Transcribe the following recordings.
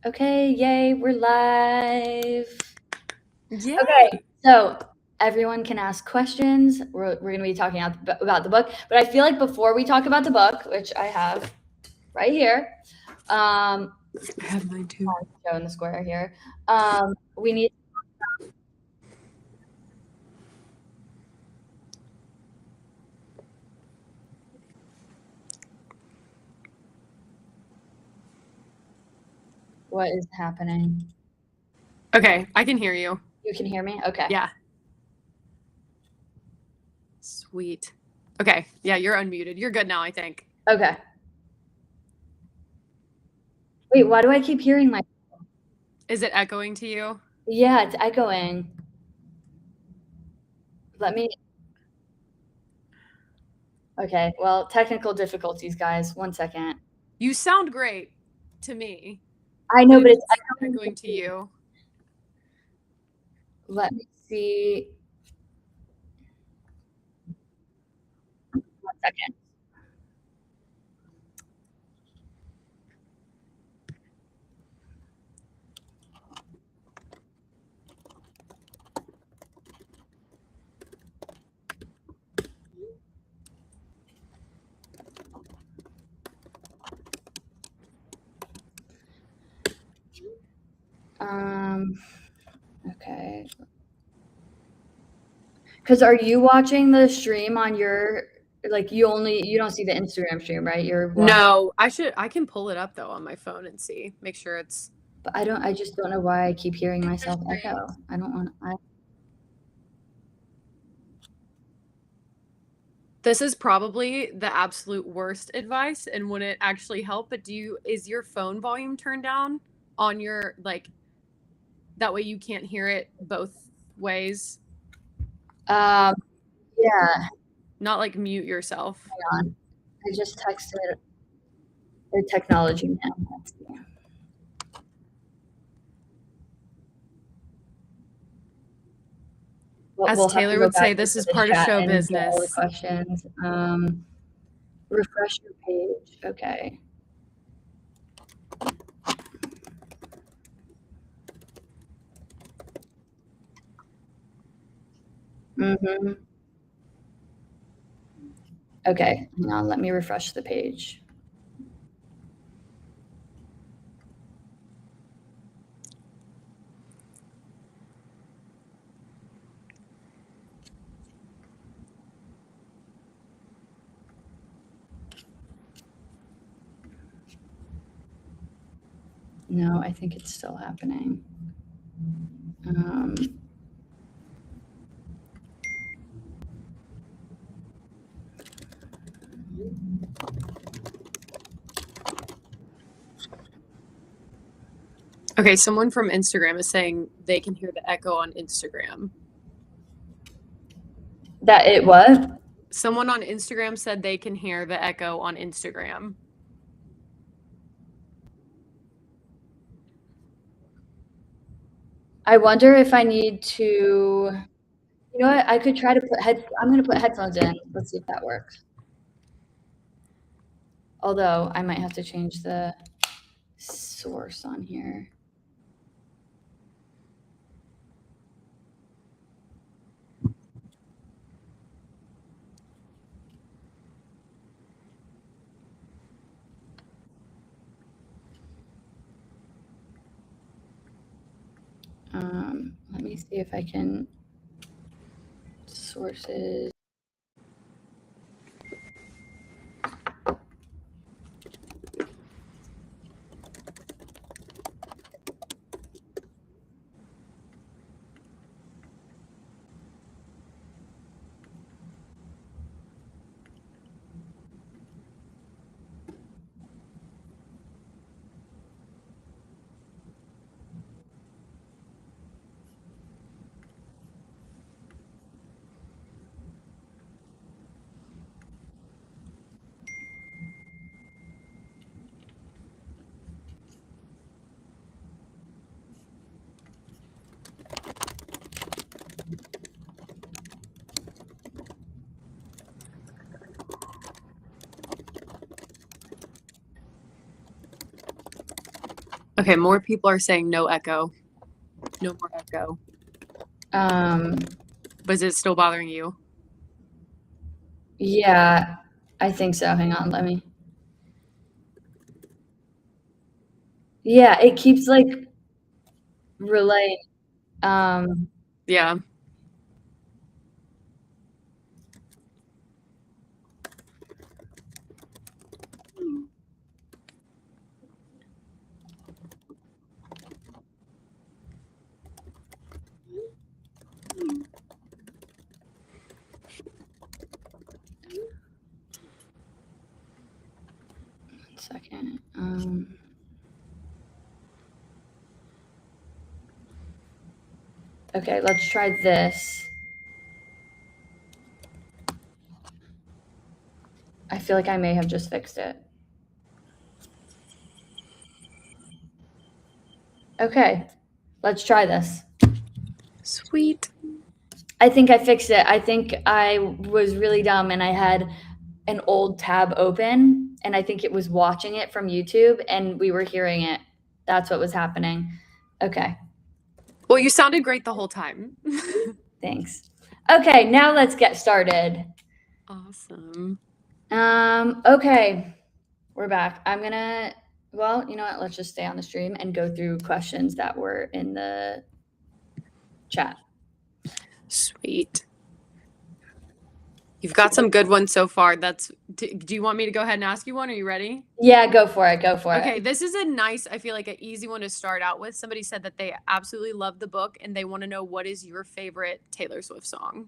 Okay, yay, we're live. Yay. Okay, so everyone can ask questions. We're going to be talking about the book, but I feel like before we talk about the book, which I have right here, I have mine too. Show in the square here. We need. What is happening? Okay, I can hear you. You can hear me? Okay. Yeah. Sweet. Okay, yeah, you're unmuted. You're good now, I think. Okay. Wait, why do I keep hearing my? Is it echoing to you? Yeah, it's echoing. Let me. Okay, well, technical difficulties, guys. 1 second. You sound great to me. I know, but it's echoing to you. Let me see. 1 second. Okay. Because are you watching the stream on your, like, you don't see the Instagram stream, right? You're watching. No, I can pull it up though on my phone and see. Make sure it's. But I just don't know why I keep hearing myself echo. I don't want. This is probably the absolute worst advice and wouldn't actually help, but is your phone volume turned down on your, like, that way you can't hear it both ways? Yeah. Not like mute yourself. Hang on. I just texted the technology man. Let's see. As Taylor would say, this is part of show business. All the questions. Refresh your page. Okay. Mm-hmm. Okay, now let me refresh the page. No, I think it's still happening. Okay, someone from Instagram is saying they can hear the echo on Instagram. That it what? Someone on Instagram said they can hear the echo on Instagram. I wonder if I need to, you know what, I could try to I'm going to put headphones in. Let's see if that works. Although I might have to change the source on here. Let me see if I can sources. Okay, more people are saying no echo. No more echo. But is it still bothering you? Yeah, I think so. Hang on, let me. Yeah, it keeps like relaying. Yeah. Second. Okay, let's try this. I feel like I may have just fixed it. Okay, let's try this. Sweet. I think I fixed it. I think I was really dumb and I had an old tab open and I think it was watching it from YouTube and we were hearing it. That's what was happening. Okay. Well, you sounded great the whole time. Thanks. Okay, now let's get started. Awesome. Okay. We're back. Well, you know what? Let's just stay on the stream and go through questions that were in the chat. Sweet. You've got some good ones so far. Do you want me to go ahead and ask you one? Are you ready? Yeah, go for it. Go for it. Okay, this is a nice, I feel like an easy one to start out with. Somebody said that they absolutely love the book and they want to know, what is your favorite Taylor Swift song?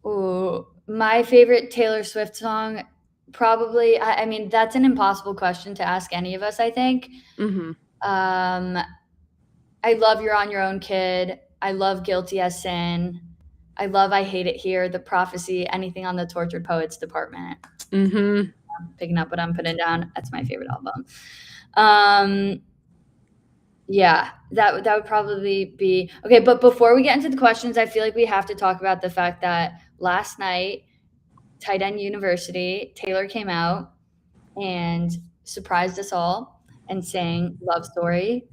Ooh, my favorite Taylor Swift song, probably. I mean, that's an impossible question to ask any of us, I think. Mm-hmm. I love You're on Your Own, Kid. I love Guilty as Sin. I love I Hate It Here, The Prophecy, anything on the Tortured Poets department. Mm-hmm. Picking up what I'm putting down. That's my favorite album. Yeah, that would probably be okay. But before we get into the questions, I feel like we have to talk about the fact that last night, Tight End University, Taylor came out and surprised us all and sang Love Story.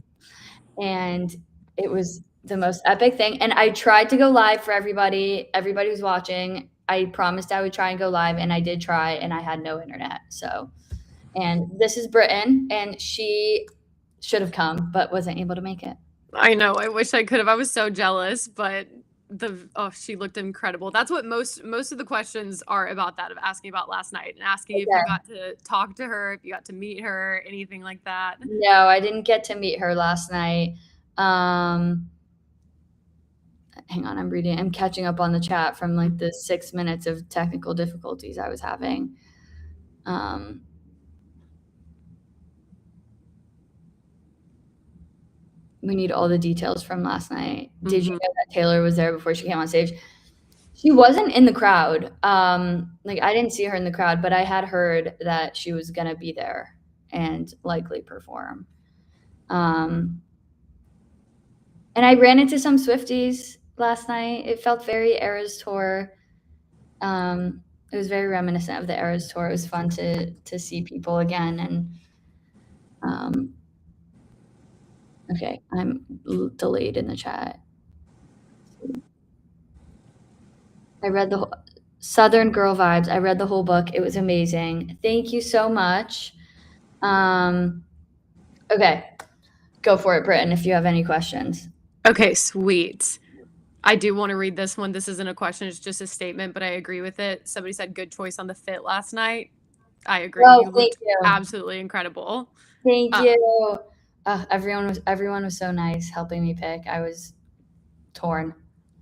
And it was the most epic thing. And I tried to go live for everybody who's watching. I promised I would try and go live, and I did try, and I had no internet. So, and this is Britain, and she should have come, but wasn't able to make it. I know. I wish I could have. I was so jealous, but she looked incredible. That's what most of the questions are about, that of asking about last night and asking if you got to talk to her, if you got to meet her, anything like that. No, I didn't get to meet her last night. Hang on, I'm catching up on the chat from like the 6 minutes of technical difficulties I was having. We need all the details from last night. Did you know that Taylor was there before she came on stage? She wasn't in the crowd. Like, I didn't see her in the crowd, but I had heard that she was gonna be there and likely perform. And I ran into some Swifties last night. It felt very Eras Tour. It was very reminiscent of the Eras Tour. It was fun to see people again. And okay, I'm delayed in the chat. I read the whole Southern Girl Vibes. I read the whole book. It was amazing. Thank you so much. Okay, go for it, Britton, if you have any questions. Okay, sweet. I do want to read this one. This isn't a question, it's just a statement, but I agree with it. Somebody said good choice on the fit last night. I agree. Oh, you looked absolutely incredible. Thank you. Everyone was so nice helping me pick. I was torn.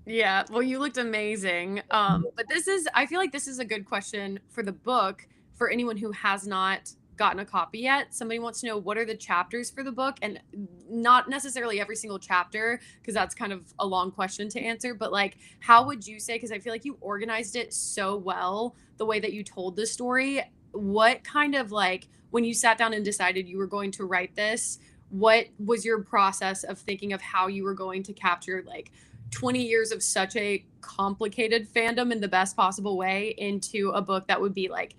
Yeah, well, you looked amazing. But I feel like this is a good question for the book for anyone who has not gotten a copy yet. Somebody wants to know, what are the chapters for the book? And not necessarily every single chapter, because that's kind of a long question to answer, but like, how would you say, because I feel like you organized it so well, the way that you told the story, what kind of, like, when you sat down and decided you were going to write this, what was your process of thinking of how you were going to capture like 20 years of such a complicated fandom in the best possible way into a book that would be like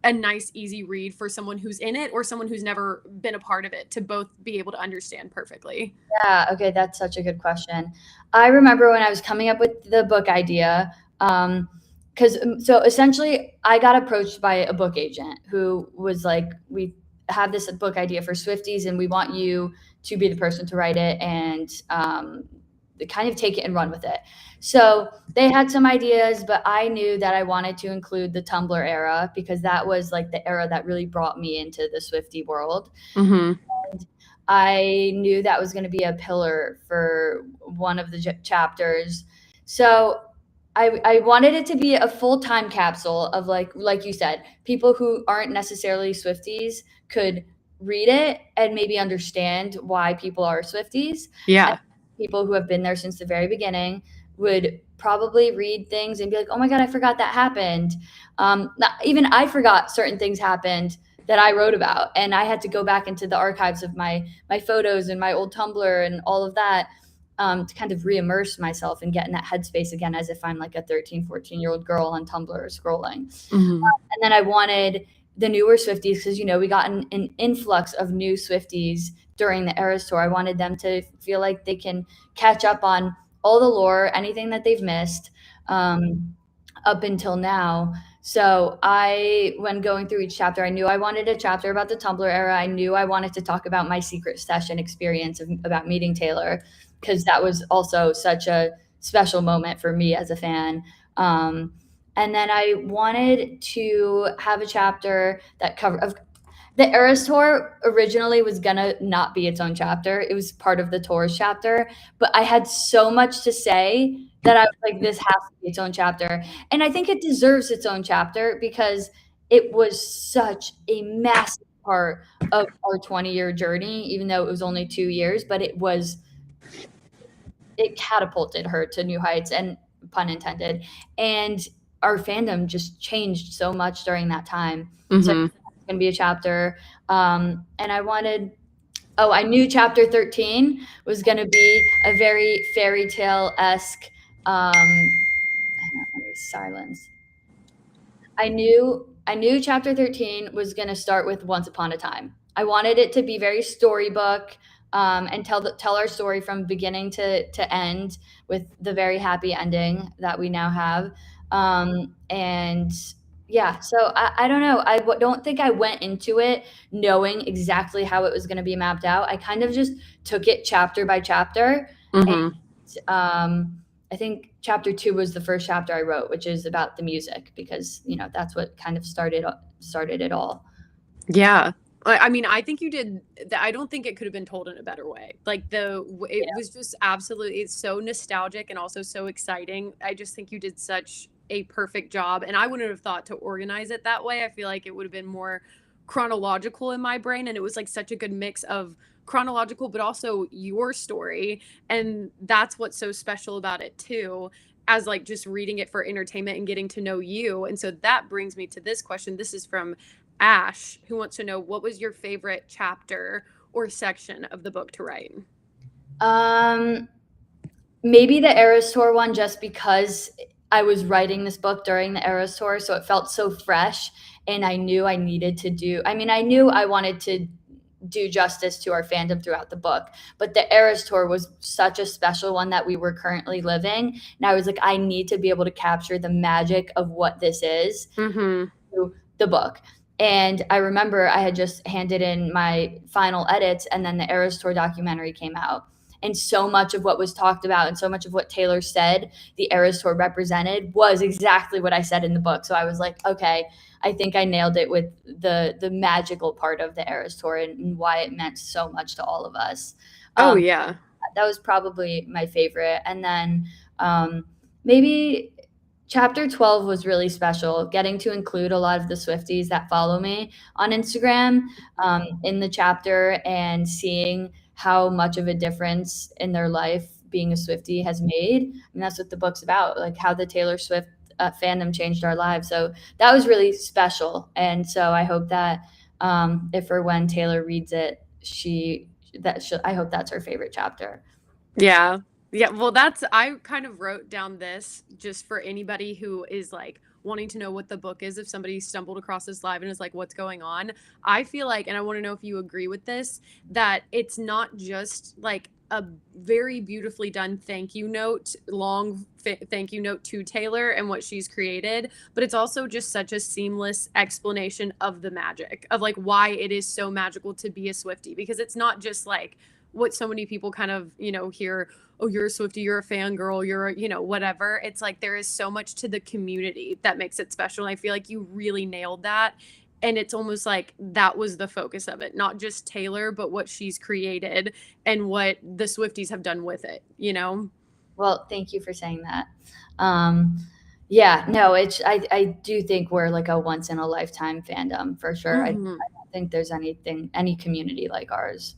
a nice, easy read for someone who's in it or someone who's never been a part of it to both be able to understand perfectly? Yeah, okay, that's such a good question. I remember when I was coming up with the book idea, because so essentially I got approached by a book agent who was like, we have this book idea for Swifties and we want you to be the person to write it and kind of take it and run with it. So they had some ideas, but I knew that I wanted to include the Tumblr era because that was like the era that really brought me into the Swiftie world. Mm-hmm. And I knew that was going to be a pillar for one of the chapters. So I wanted it to be a full time capsule of like you said, people who aren't necessarily Swifties could read it and maybe understand why people are Swifties. And Yeah. people who have been there since the very beginning would probably read things and be like, oh my God, I forgot that happened. Even I forgot certain things happened that I wrote about. And I had to go back into the archives of my photos and my old Tumblr and all of that to kind of re-immerse myself and get in that headspace again as if I'm like a 13, 14-year-old girl on Tumblr scrolling. Mm-hmm. And then I wanted the newer Swifties because, we got an influx of new Swifties during the Eras Tour. I wanted them to feel like they can catch up on all the lore, anything that they've missed up until now. So when going through each chapter, I knew I wanted a chapter about the Tumblr era. I knew I wanted to talk about my secret session experience about meeting Taylor because that was also such a special moment for me as a fan. And then I wanted to have a chapter that covered the Eras Tour originally was gonna not be its own chapter. It was part of the tour's chapter, but I had so much to say that I was like, this has to be its own chapter. And I think it deserves its own chapter because it was such a massive part of our 20-year journey, even though it was only 2 years, but it catapulted her to new heights, and pun intended. And our fandom just changed so much during that time. So Mm-hmm. it's going to be a chapter. And I knew chapter 13 was going to be a very fairy tale-esque, hang on, let me silence. I knew chapter 13 was going to start with Once Upon a Time. I wanted it to be very storybook and tell our story from beginning to end with the very happy ending that we now have. And yeah, so I don't know. Don't think I went into it knowing exactly how it was going to be mapped out. I kind of just took it chapter by chapter. And Mm-hmm. I think chapter 2 was the first chapter I wrote, which is about the music because, that's what kind of started it all. Yeah. I mean, I think you did. I don't think it could have been told in a better way. Like it Yeah. was just absolutely, it's so nostalgic and also so exciting. I just think you did such a perfect job. And I wouldn't have thought to organize it that way. I feel like it would have been more chronological in my brain. And it was like such a good mix of chronological, but also your story. And that's what's so special about it too, as like just reading it for entertainment and getting to know you. And so that brings me to this question. This is from Ash, who wants to know, what was your favorite chapter or section of the book to write? Maybe the Eras Tour one, just because I was writing this book during the Eras Tour, so it felt so fresh, and I knew I needed to do. I mean, I knew I wanted to do justice to our fandom throughout the book, but the Eras Tour was such a special one that we were currently living, and I was like, I need to be able to capture the magic of what this is Mm-hmm. through the book. And I remember I had just handed in my final edits, and then the Eras Tour documentary came out. And so much of what was talked about and so much of what Taylor said the Eras Tour represented was exactly what I said in the book. So I was like, okay, I think I nailed it with the magical part of the Eras Tour and why it meant so much to all of us. Oh, Um, yeah. that was probably my favorite. And then maybe chapter 12 was really special, getting to include a lot of the Swifties that follow me on Instagram in the chapter and seeing how much of a difference in their life being a Swiftie has made. And that's what the book's about, like how the Taylor Swift fandom changed our lives. So that was really special. And so I hope that if or when Taylor reads it, I hope that's her favorite chapter. Yeah. Yeah. Well, I kind of wrote down this just for anybody who is like wanting to know what the book is if somebody stumbled across this live and is like, what's going on? I feel like, and I want to know if you agree with this, that it's not just like a very beautifully done thank you note, long thank you note to Taylor and what she's created, but it's also just such a seamless explanation of the magic of like why it is so magical to be a Swiftie, because it's not just like what so many people kind of, hear, oh, you're a Swiftie, you're a fangirl, you're, whatever. It's like there is so much to the community that makes it special. And I feel like you really nailed that. And it's almost like that was the focus of it, not just Taylor, but what she's created and what the Swifties have done with it, Well, thank you for saying that. Yeah, no, I do think we're like a once in a lifetime fandom for sure. I don't think there's any community like ours.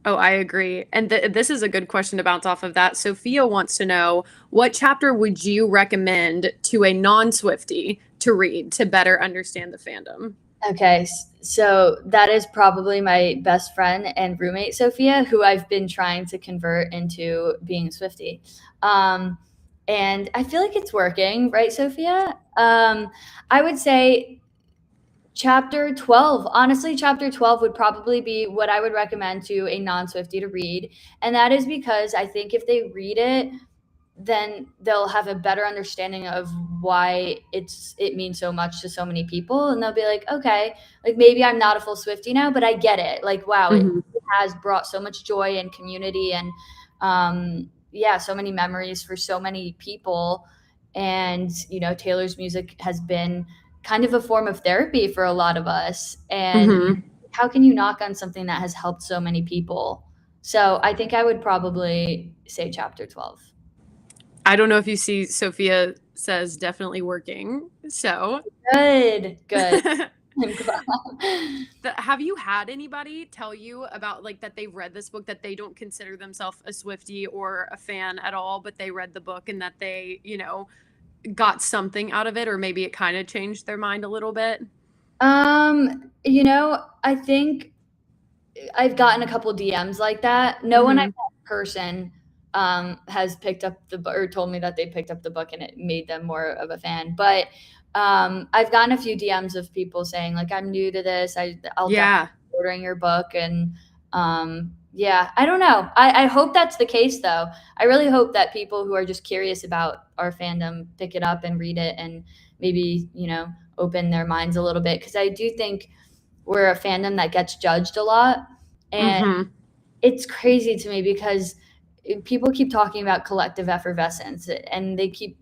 Oh, I agree. And this is a good question to bounce off of that. Sophia wants to know, what chapter would you recommend to a non-Swiftie to read to better understand the fandom? Okay, so that is probably my best friend and roommate, Sophia, who I've been trying to convert into being a Swiftie. And I feel like it's working, right, Sophia? I would say chapter 12. Honestly, chapter 12 would probably be what I would recommend to a non-Swiftie to read. And that is because I think if they read it, then they'll have a better understanding of why it means so much to so many people, and they'll be like, okay, like maybe I'm not a full Swiftie now, but I get it. Like, wow, it has brought so much joy and community and yeah, so many memories for so many people. And Taylor's music has been kind of a form of therapy for a lot of us. And how can you knock on something that has helped so many people? So I think I would probably say chapter 12. I don't know if you see Sophia says definitely working. So Good. I'm glad. Have you had anybody tell you about like that they read this book, that they don't consider themselves a Swiftie or a fan at all, but they read the book and that they, got something out of it, or maybe it kind of changed their mind a little bit? I think I've gotten a couple DMs like that. No one I've met in person has picked up the book or told me that they picked up the book and it made them more of a fan. But I've gotten a few DMs of people saying like, I'm new to this. I'll definitely be ordering your book. And yeah, I don't know. I hope that's the case though. I really hope that people who are just curious about our fandom pick it up and read it and maybe, open their minds a little bit. Cause I do think we're a fandom that gets judged a lot. And it's crazy to me because people keep talking about collective effervescence and they keep,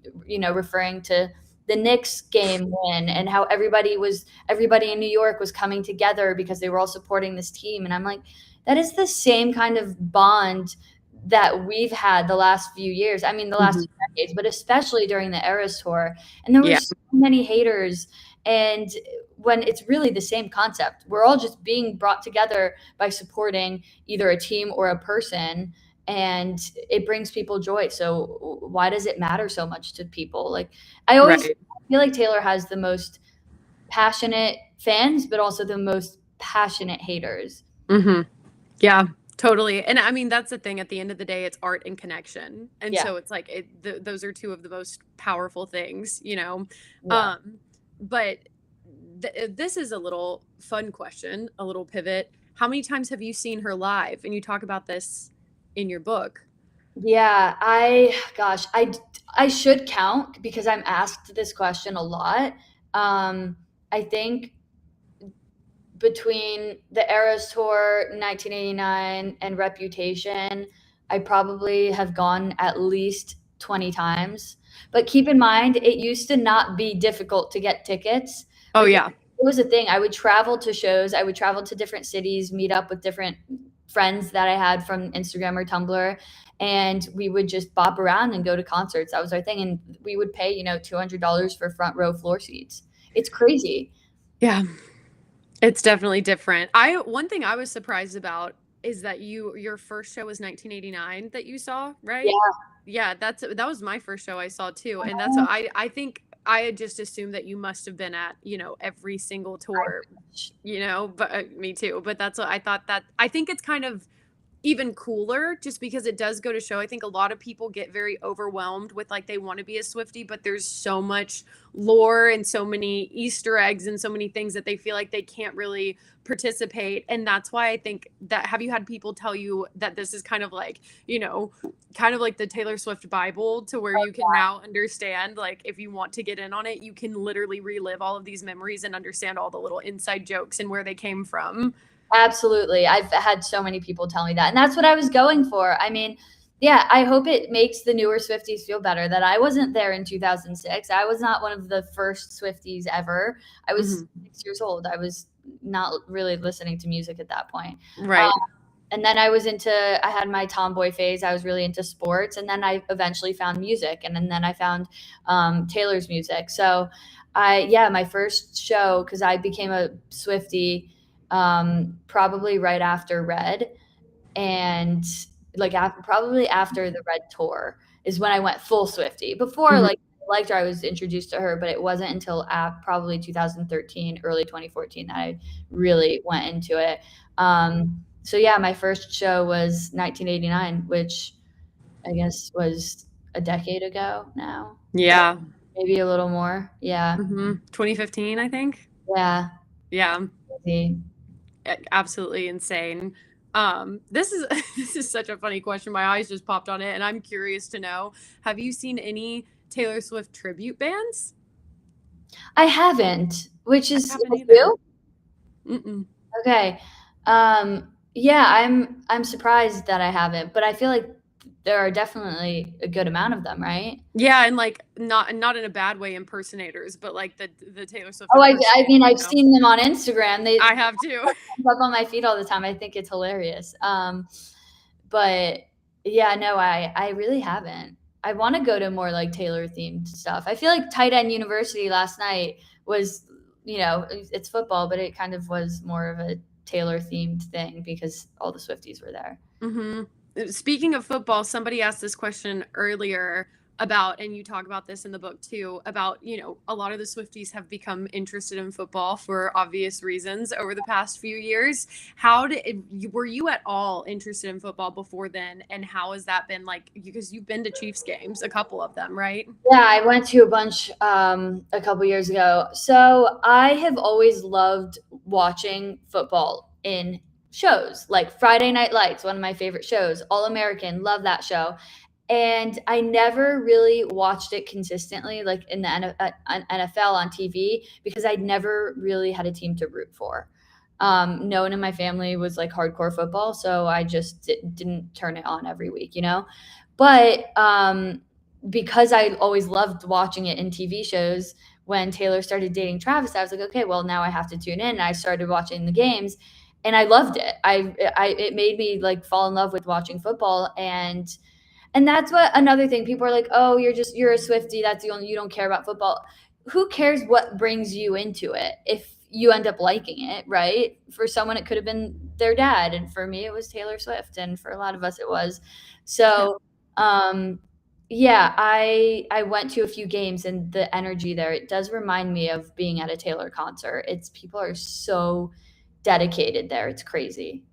referring to the Knicks game win and how everybody in New York was coming together because they were all supporting this team. And I'm like, that is the same kind of bond that we've had the last few years. I mean, the last 2 decades, but especially during the Eras tour. And there were so many haters. And when it's really the same concept, we're all just being brought together by supporting either a team or a person, and it brings people joy. So why does it matter so much to people? Like I always feel like Taylor has the most passionate fans, but also the most passionate haters. Yeah, totally. And I mean, that's the thing. At the end of the day, it's art and connection. And so it's like those are two of the most powerful things, but this is a little fun question, a little pivot. How many times have you seen her live? And you talk about this in your book. Yeah, I should count because I'm asked this question a lot. I think between the Eras Tour, 1989, and Reputation, I probably have gone at least 20 times. But keep in mind, it used to not be difficult to get tickets. Oh, yeah. It was a thing. I would travel to shows. I would travel to different cities, meet up with different friends that I had from Instagram or Tumblr, and we would just bop around and go to concerts. That was our thing. And we would pay, $200 for front row floor seats. It's crazy. Yeah. It's definitely different. One thing I was surprised about is that your first show was 1989 that you saw, right? Yeah, that was my first show I saw too. And that's what I think I had just assumed that you must have been at, every single tour, but me too. But that's what I thought. That I think it's kind of even cooler, just because it does go to show. I think a lot of people get very overwhelmed with like they want to be a Swiftie, but there's so much lore and so many Easter eggs and so many things that they feel like they can't really participate. And that's why I think that, have you had people tell you that this is kind of like, kind of like the Taylor Swift Bible, to where you can now understand, like, if you want to get in on it, you can literally relive all of these memories and understand all the little inside jokes and where they came from. Absolutely. I've had so many people tell me that. And that's what I was going for. I mean, yeah, I hope it makes the newer Swifties feel better that I wasn't there in 2006. I was not one of the first Swifties ever. I was 6 years old. I was not really listening to music at that point. Right. And then I had my tomboy phase. I was really into sports. And then I eventually found music. And then I found Taylor's music. So my first show, because I became a Swiftie probably right after Red, and like probably after the Red tour is when I went full Swiftie. Before, like, I liked her, I was introduced to her, but it wasn't until probably 2013, early 2014 that I really went into it. So yeah, my first show was 1989, which I guess was a decade ago now. Yeah. Maybe a little more. Yeah. 2015, I think. Yeah. Yeah. Crazy. Absolutely insane. This is such a funny question. My eyes just popped on it, and I'm curious to know, have you seen any Taylor Swift tribute bands? I haven't, which is you? Mm-mm. Okay. Yeah, I'm surprised that I haven't, but I feel like there are definitely a good amount of them, right? Yeah, and like not in a bad way, impersonators, but like the Taylor Swift. Oh, I mean, I've seen them on Instagram. I have too. Up on my feed all the time. I think it's hilarious. But yeah, no, I really haven't. I want to go to more like Taylor themed stuff. I feel like Tight End University last night was, it's football, but it kind of was more of a Taylor themed thing because all the Swifties were there. Speaking of football, somebody asked this question earlier about, and you talk about this in the book too, about, a lot of the Swifties have become interested in football for obvious reasons over the past few years. Were you at all interested in football before then? And how has that been like, because you've been to Chiefs games, a couple of them, right? Yeah, I went to a bunch a couple years ago. So I have always loved watching football in shows, like Friday Night Lights, one of my favorite shows, All American, love that show. And I never really watched it consistently, like in the NFL on TV, because I never really had a team to root for. No one in my family was like hardcore football, so I just didn't turn it on every week, But because I always loved watching it in TV shows, when Taylor started dating Travis, I was like, okay, well, now I have to tune in. And I started watching the games, and I loved it. It made me like fall in love with watching football, and that's what another thing. People are like, oh, you're a Swiftie. That's the only, you don't care about football. Who cares what brings you into it if you end up liking it, right? For someone, it could have been their dad. And for me, it was Taylor Swift. And for a lot of us, it was. So, yeah, I went to a few games, and the energy there, it does remind me of being at a Taylor concert. People are so dedicated there. It's crazy.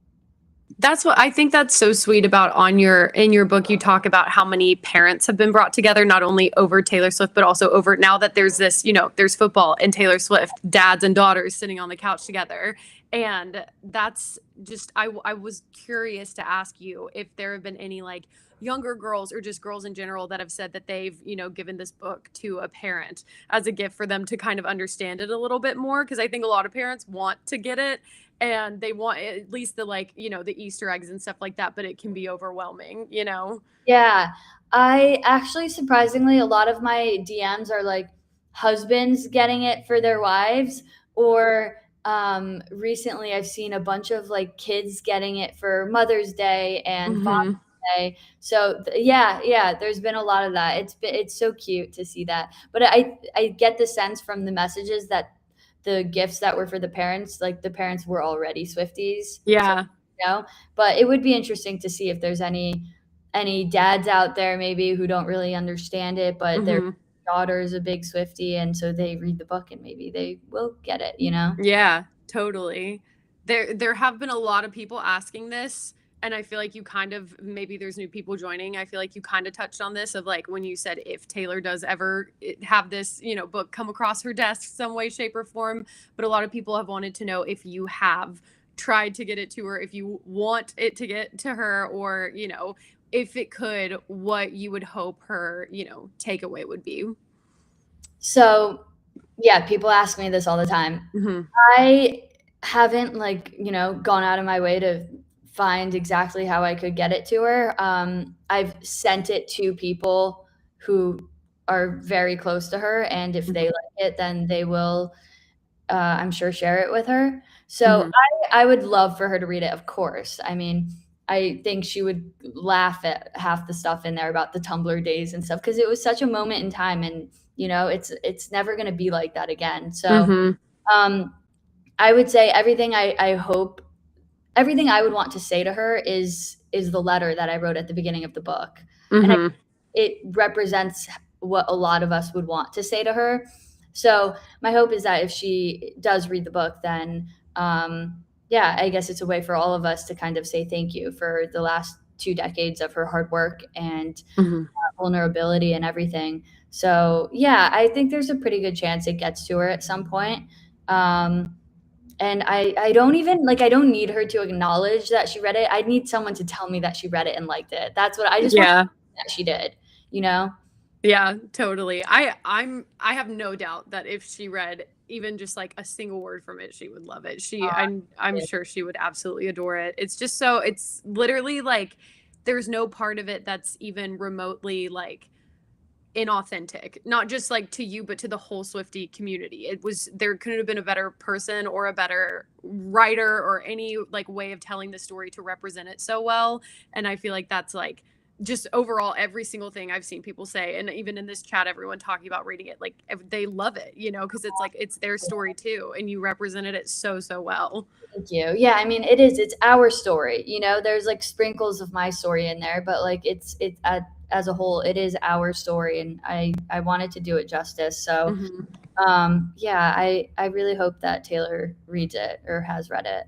That's what I think that's so sweet about in your book. You talk about how many parents have been brought together, not only over Taylor Swift, but also over, now that there's this, there's football and Taylor Swift, dads and daughters sitting on the couch together. And that's just, I was curious to ask you if there have been any like younger girls or just girls in general that have said that they've, given this book to a parent as a gift for them to kind of understand it a little bit more. Cause I think a lot of parents want to get it, and they want at least the like, the Easter eggs and stuff like that, but it can be overwhelming, Yeah. I actually, surprisingly, a lot of my DMs are like husbands getting it for their wives, or recently I've seen a bunch of like kids getting it for Mother's Day and Father's Day. So yeah, there's been a lot of that. It's so cute to see that. But I get the sense from the messages that the gifts that were for the parents, like the parents were already Swifties. Yeah. So, but it would be interesting to see if there's any dads out there maybe who don't really understand it, but their daughter is a big Swiftie, and so they read the book and maybe they will get it, Yeah, totally. There have been a lot of people asking this, and I feel like you kind of, maybe there's new people joining, I feel like you kind of touched on this of like when you said if Taylor does ever have this, you know, book come across her desk some way, shape, or form. But a lot of people have wanted to know if you have tried to get it to her, if you want it to get to her, or, you know, if it could, what you would hope her, you know, takeaway would be. So, yeah, people ask me this all the time. Mm-hmm. I haven't, like, you know, gone out of my way to find exactly how I could get it to her. I've sent it to people who are very close to her, and if they like it, then they will, I'm sure, share it with her. So Mm-hmm. I would love for her to read it, of course. I mean, I think she would laugh at half the stuff in there about the Tumblr days and stuff because it was such a moment in time, and you know, it's never going to be like that again. So, um, I would say everything I hope, everything I would want to say to her is the letter that I wrote at the beginning of the book, and Mm-hmm. it represents what a lot of us would want to say to her. So my hope is that if she does read the book, then yeah, I guess it's a way for all of us to kind of say thank you for the last 2 decades of her hard work and Mm-hmm. vulnerability and everything. So yeah, I think there's a pretty good chance it gets to her at some point. And I don't even like I don't need her to acknowledge that she read it. I need someone to tell me that she read it and liked it. That's what I just want Yeah. that she did, you know? Yeah, totally. I have no doubt that if she read even just like a single word from it, she would love it. I'm sure she would absolutely adore it. It's just so, it's literally like there's no part of it that's even remotely like inauthentic, not just like to you but to the whole Swiftie community. It was, there couldn't have been a better person or a better writer or any like way of telling the story to represent it so well. And I feel like that's like just overall every single thing I've seen people say, and even in this chat everyone talking about reading it, like they love it, you know, because it's like it's their story too, and you represented it so well. Thank you. Yeah, I mean, it's our story, you know? There's like sprinkles of my story in there, but like it's as a whole, it is our story, and I wanted to do it justice. So, Mm-hmm. yeah, I really hope that Taylor reads it or has read it.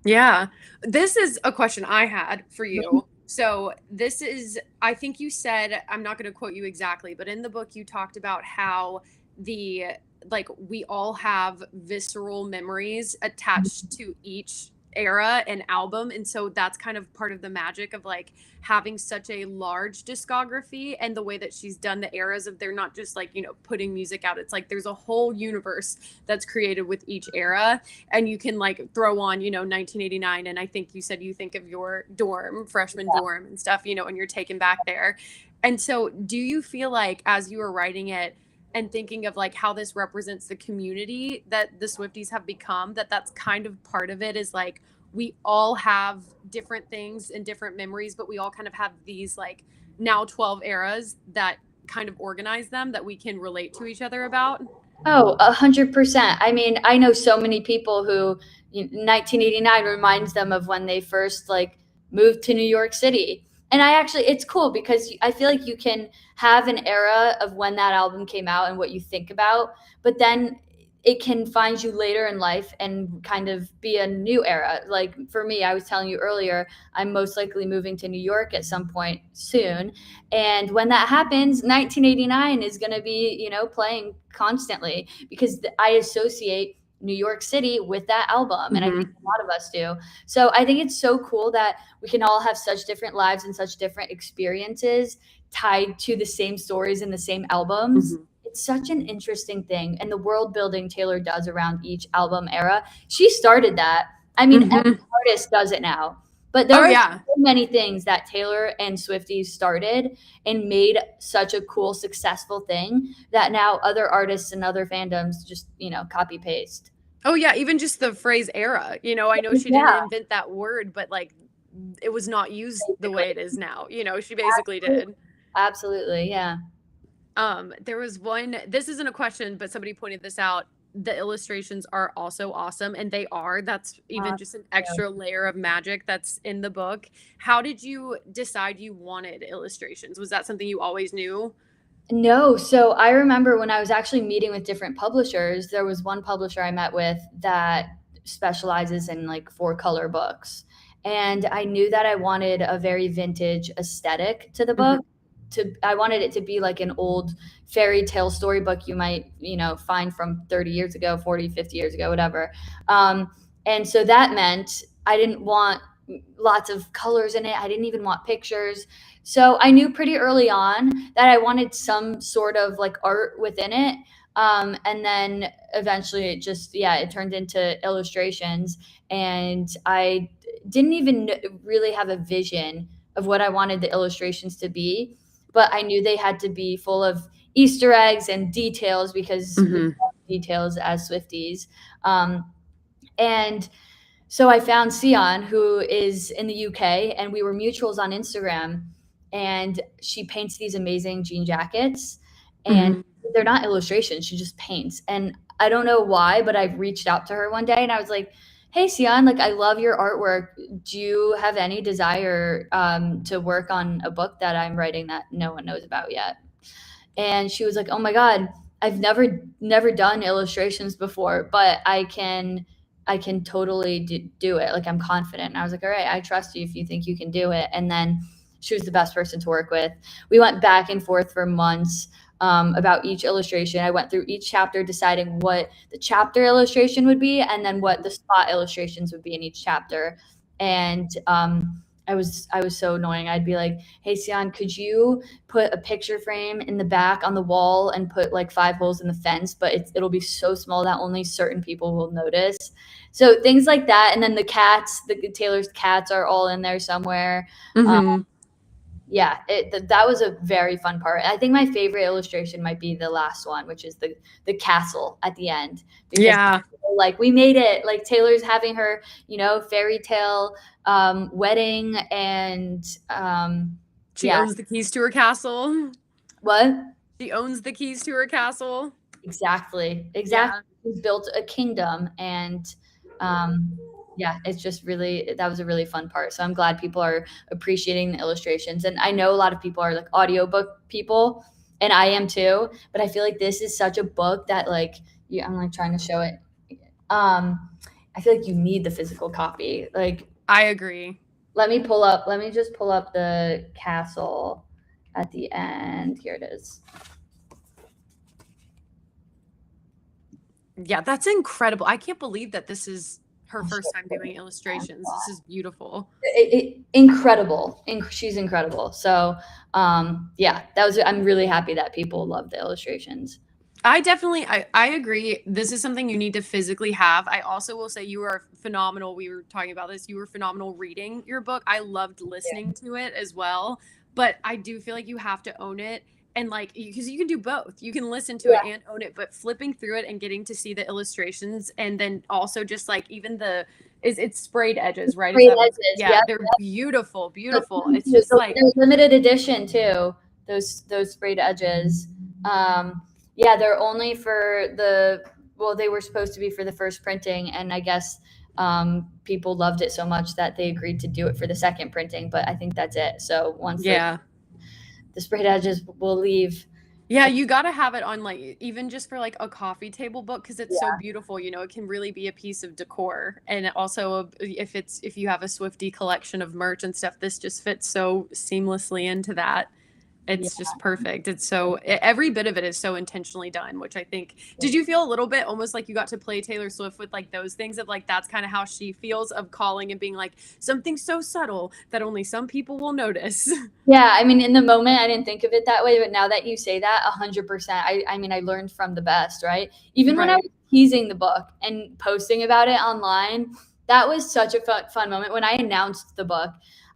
Yeah. This is a question I had for you. So, this is, I think you said, I'm not going to quote you exactly, but in the book, you talked about how the, like, we all have visceral memories attached to each era and album. And so that's kind of part of the magic of like having such a large discography, and the way that she's done the eras of, they're not just like, you know, putting music out. It's like there's a whole universe that's created with each era, and you can like throw on, you know, 1989, and I think you said you think of your dorm, freshman dorm and stuff, you know, and you're taken back there. And so do you feel like as you were writing it and thinking of like how this represents the community that the Swifties have become, that that's kind of part of it, is like we all have different things and different memories, but we all kind of have these like now 12 eras that kind of organize them that we can relate to each other about? Oh, 100%. I mean, I know so many people who 1989 reminds them of when they first like moved to New York City. And I actually, it's cool because I feel like you can have an era of when that album came out and what you think about, but then it can find you later in life and kind of be a new era. Like for me, I was telling you earlier, I'm most likely moving to New York at some point soon. And when that happens, 1989 is going to be, you know, playing constantly because I associate New York City with that album. And I think a lot of us do. So I think it's so cool that we can all have such different lives and such different experiences tied to the same stories and the same albums. Mm-hmm. It's such an interesting thing. And the world building Taylor does around each album era, she started that. I mean, every Mm-hmm. artist does it now. But there Oh are yeah. so many things that Taylor and Swifties started and made such a cool, successful thing that now other artists and other fandoms just, you know, copy paste. Oh yeah, even just the phrase era. You know, I know she didn't Yeah, invent that word, but like it was not used the basically. way it is now. You know, she basically did. Absolutely. Yeah. There was one, this isn't a question, but somebody pointed this out. The illustrations are also awesome, and they are. That's even just an Yeah. extra layer of magic that's in the book. How did you decide you wanted illustrations? Was that something you always knew? No, so I remember when I was actually meeting with different publishers, there was one publisher I met with that specializes in like 4 color books. and I knew that I wanted a very vintage aesthetic to the book. I wanted it to be like an old fairy tale storybook you might, find from 30 years ago, 40, 50 years ago, whatever. And so that meant I didn't want lots of colors in it. I didn't even want pictures. So I knew pretty early on that I wanted some sort of like art within it. And then eventually it turned into illustrations. And I didn't even really have a vision of what I wanted the illustrations to be, but I knew they had to be full of Easter eggs and details because we love details as Swifties. And so I found Sion, who is in the UK, and we were mutuals on Instagram. And she paints these amazing jean jackets, and they're not illustrations; she just paints. And I don't know why, but I reached out to her one day, and I was like, "Hey, Sion, like I love your artwork. Do you have any desire to work on a book that I'm writing that no one knows about yet?" And she was like, "Oh my God, I've never done illustrations before, but I can totally do it. Like I'm confident." And I was like, "All right, I trust you if you think you can do it." And then she was the best person to work with. We went back and forth for months about each illustration. I went through each chapter deciding what the chapter illustration would be and then what the spot illustrations would be in each chapter. And I was so annoying. I'd be like, "Hey, Sion, could you put a picture frame in the back on the wall and put like 5 holes in the fence, but it'll be so small that only certain people will notice." So things like that. And then the cats, Taylor's cats are all in there somewhere. Yeah, that was a very fun part. I think my favorite illustration might be the last one, which is the castle at the end. Because like we made it. Like Taylor's having her, fairy tale wedding, and she owns the keys to her castle. What? She owns the keys to her castle. Exactly. Yeah. She's built a kingdom, and it's just that was a really fun part. So I'm glad people are appreciating the illustrations. And I know a lot of people are like audiobook people, and I am too, but I feel like this is such a book that like I'm like trying to show it. I feel like you need the physical copy. Like I agree. Let me just pull up the castle at the end. Here it is. Yeah, that's incredible. I can't believe that this is her first time doing illustrations. This is beautiful. Incredible. She's incredible. So, I'm really happy that people love the illustrations. I agree. This is something you need to physically have. I also will say you are phenomenal. We were talking about this. You were phenomenal reading your book. I loved listening to it as well. But I do feel like you have to own it. And like, because you can do both. You can listen to it and own it, but flipping through it and getting to see the illustrations, and then also just like even it's sprayed edges, right? Sprayed edges. Yeah, they're beautiful. It's just like they're limited edition too. Those sprayed edges. They're only for they were supposed to be for the first printing, and I guess people loved it so much that they agreed to do it for the second printing, but I think that's it. So once the sprayed edges will leave. Yeah, you got to have it on like even just for like a coffee table book, because it's so beautiful. It can really be a piece of decor. And also if you have a Swiftie collection of merch and stuff, this just fits so seamlessly into that. It's just perfect. It's so every bit of it is so intentionally done, which I think. Did you feel a little bit almost like you got to play Taylor Swift with like those things of like that's kind of how she feels of calling and being like something so subtle that only some people will notice? Yeah, I mean, in the moment, I didn't think of it that way, but now that you say that, 100%. I mean, I learned from the best, right? Even when I was teasing the book and posting about it online, that was such a fun moment. When I announced the book,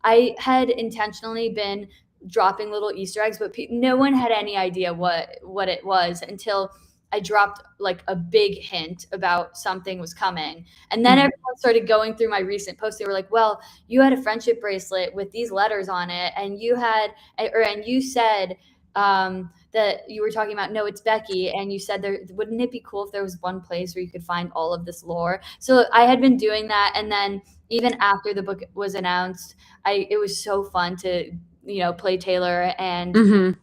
I had intentionally been dropping little Easter eggs, but no one had any idea what it was until I dropped like a big hint about something was coming. And then everyone started going through my recent posts. They were like, "Well, you had a friendship bracelet with these letters on it, and you said that you were talking about, no, it's Becky, and you said wouldn't it be cool if there was one place where you could find all of this lore?" So I had been doing that, and then even after the book was announced, it was so fun to play Taylor and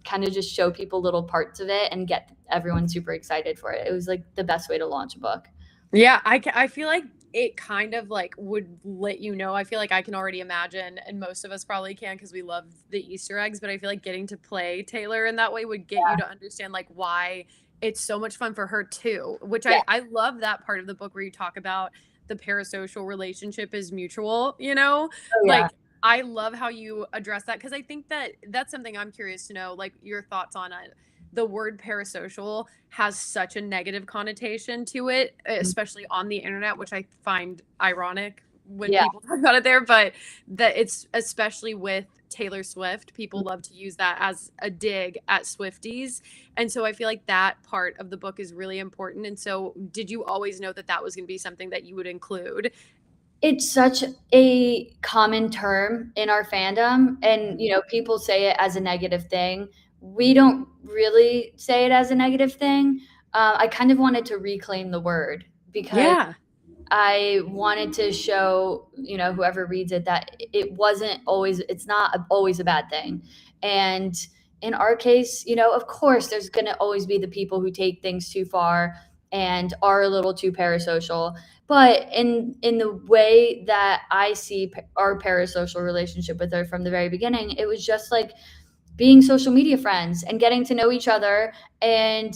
kind of just show people little parts of it and get everyone super excited for it. It was like the best way to launch a book. Yeah, I feel like it kind of like would let you know. I feel like I can already imagine, and most of us probably can because we love the Easter eggs, but I feel like getting to play Taylor in that way would get you to understand like why it's so much fun for her too, which Yeah. I love that part of the book where you talk about the parasocial relationship is mutual, you know? Oh, yeah. Like I love how you address that because I think that that's something I'm curious to know, like your thoughts on it. The word parasocial has such a negative connotation to it, especially on the internet, which I find ironic when Yeah. people talk about it there, but that it's especially with Taylor Swift, people love to use that as a dig at Swifties. And so I feel like that part of the book is really important. And so did you always know that that was going to be something that you would include? It's such a common term in our fandom, and, people say it as a negative thing. We don't really say it as a negative thing. I kind of wanted to reclaim the word because Yeah. I wanted to show, whoever reads it that it's not always a bad thing. And in our case, of course, there's going to always be the people who take things too far and are a little too parasocial. But in the way that I see our parasocial relationship with her from the very beginning, it was just like being social media friends and getting to know each other and,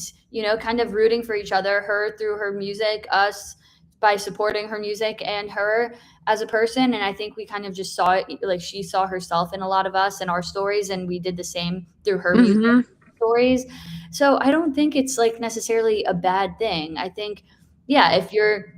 kind of rooting for each other, her through her music, us by supporting her music and her as a person. And I think we kind of just saw it, like she saw herself in a lot of us and our stories, and we did the same through her music stories. So I don't think it's like necessarily a bad thing. I think, yeah, if you're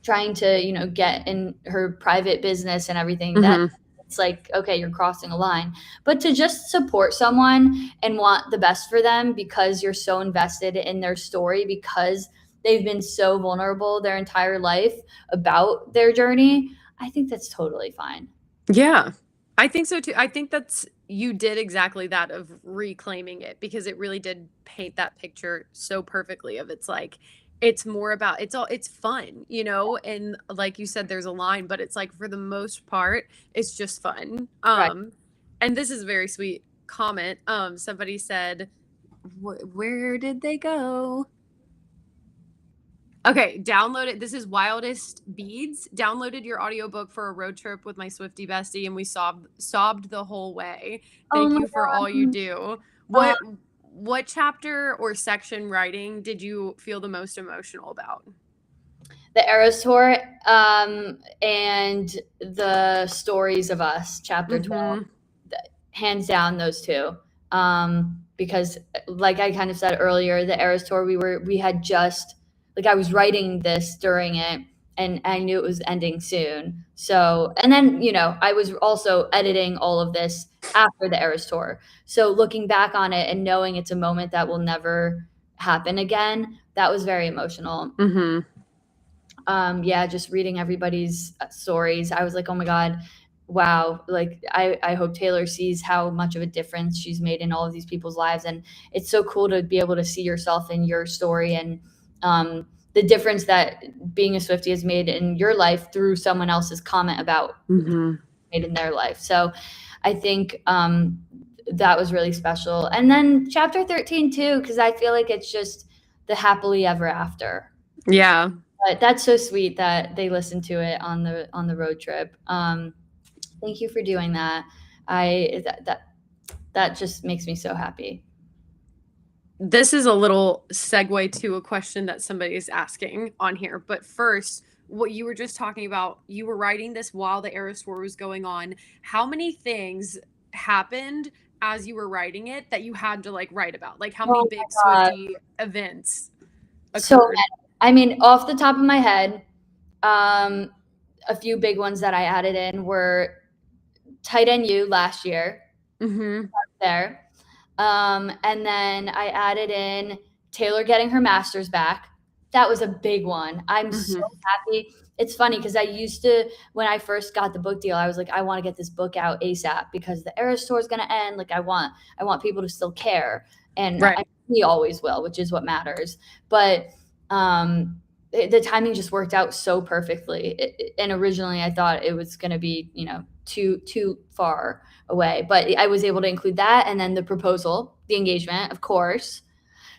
trying to, get in her private business and everything, that it's like, okay, you're crossing a line. But to just support someone and want the best for them because you're so invested in their story, because they've been so vulnerable their entire life about their journey, I think that's totally fine. Yeah. I think so too. I think that's you did exactly that of reclaiming it because it really did paint that picture so perfectly of it's like it's more about it's fun, you know? And like you said there's a line, but it's like for the most part it's just fun. Right. And this is a very sweet comment. Somebody said where did they go? Okay, download it. This is Wildest Beads. Downloaded your audiobook for a road trip with my Swiftie bestie and we sobbed the whole way. Oh Thank my you for all you God. do. Uh, What chapter or section writing did you feel the most emotional about? the Eras Tour, and the Stories of Us, chapter 12. Mhm. Hands down, those two. Because like I kind of said earlier, the Eras Tour, we had just, like, I was writing this during it and I knew it was ending soon. So, and then, I was also editing all of this after the Eras Tour. So looking back on it and knowing it's a moment that will never happen again, that was very emotional. Mhm. Yeah, just reading everybody's stories, I was like, oh my God, wow. Like, I hope Taylor sees how much of a difference she's made in all of these people's lives. And it's so cool to be able to see yourself in your story and the difference that being a Swiftie has made in your life through someone else's comment about made in their life. So I think that was really special. And then chapter 13 too, because I feel like it's just the happily ever after. Yeah. But that's so sweet that they listened to it on the road trip. Thank you for doing that. That just makes me so happy. This is a little segue to a question that somebody is asking on here. But first, what you were just talking about, you were writing this while the Eras Tour was going on. How many things happened as you were writing it that you had to like write about? Like how many Oh big my God. Swiftie events So occurred? I mean, off the top of my head, a few big ones that I added in were Tight End You last year Mm-hmm. there. And then I added in Taylor getting her master's back. That was a big one. I'm so Mm-hmm. happy. It's funny because I used to, when I first got the book deal, I was like, I want to get this book out ASAP because the Eras Tour is going to end. Like, I want people to still care, and Right. we always will, which is what matters. But the timing just worked out so perfectly. And originally, I thought it was going to be, too far away, but I was able to include that, and then the proposal, the engagement, of course.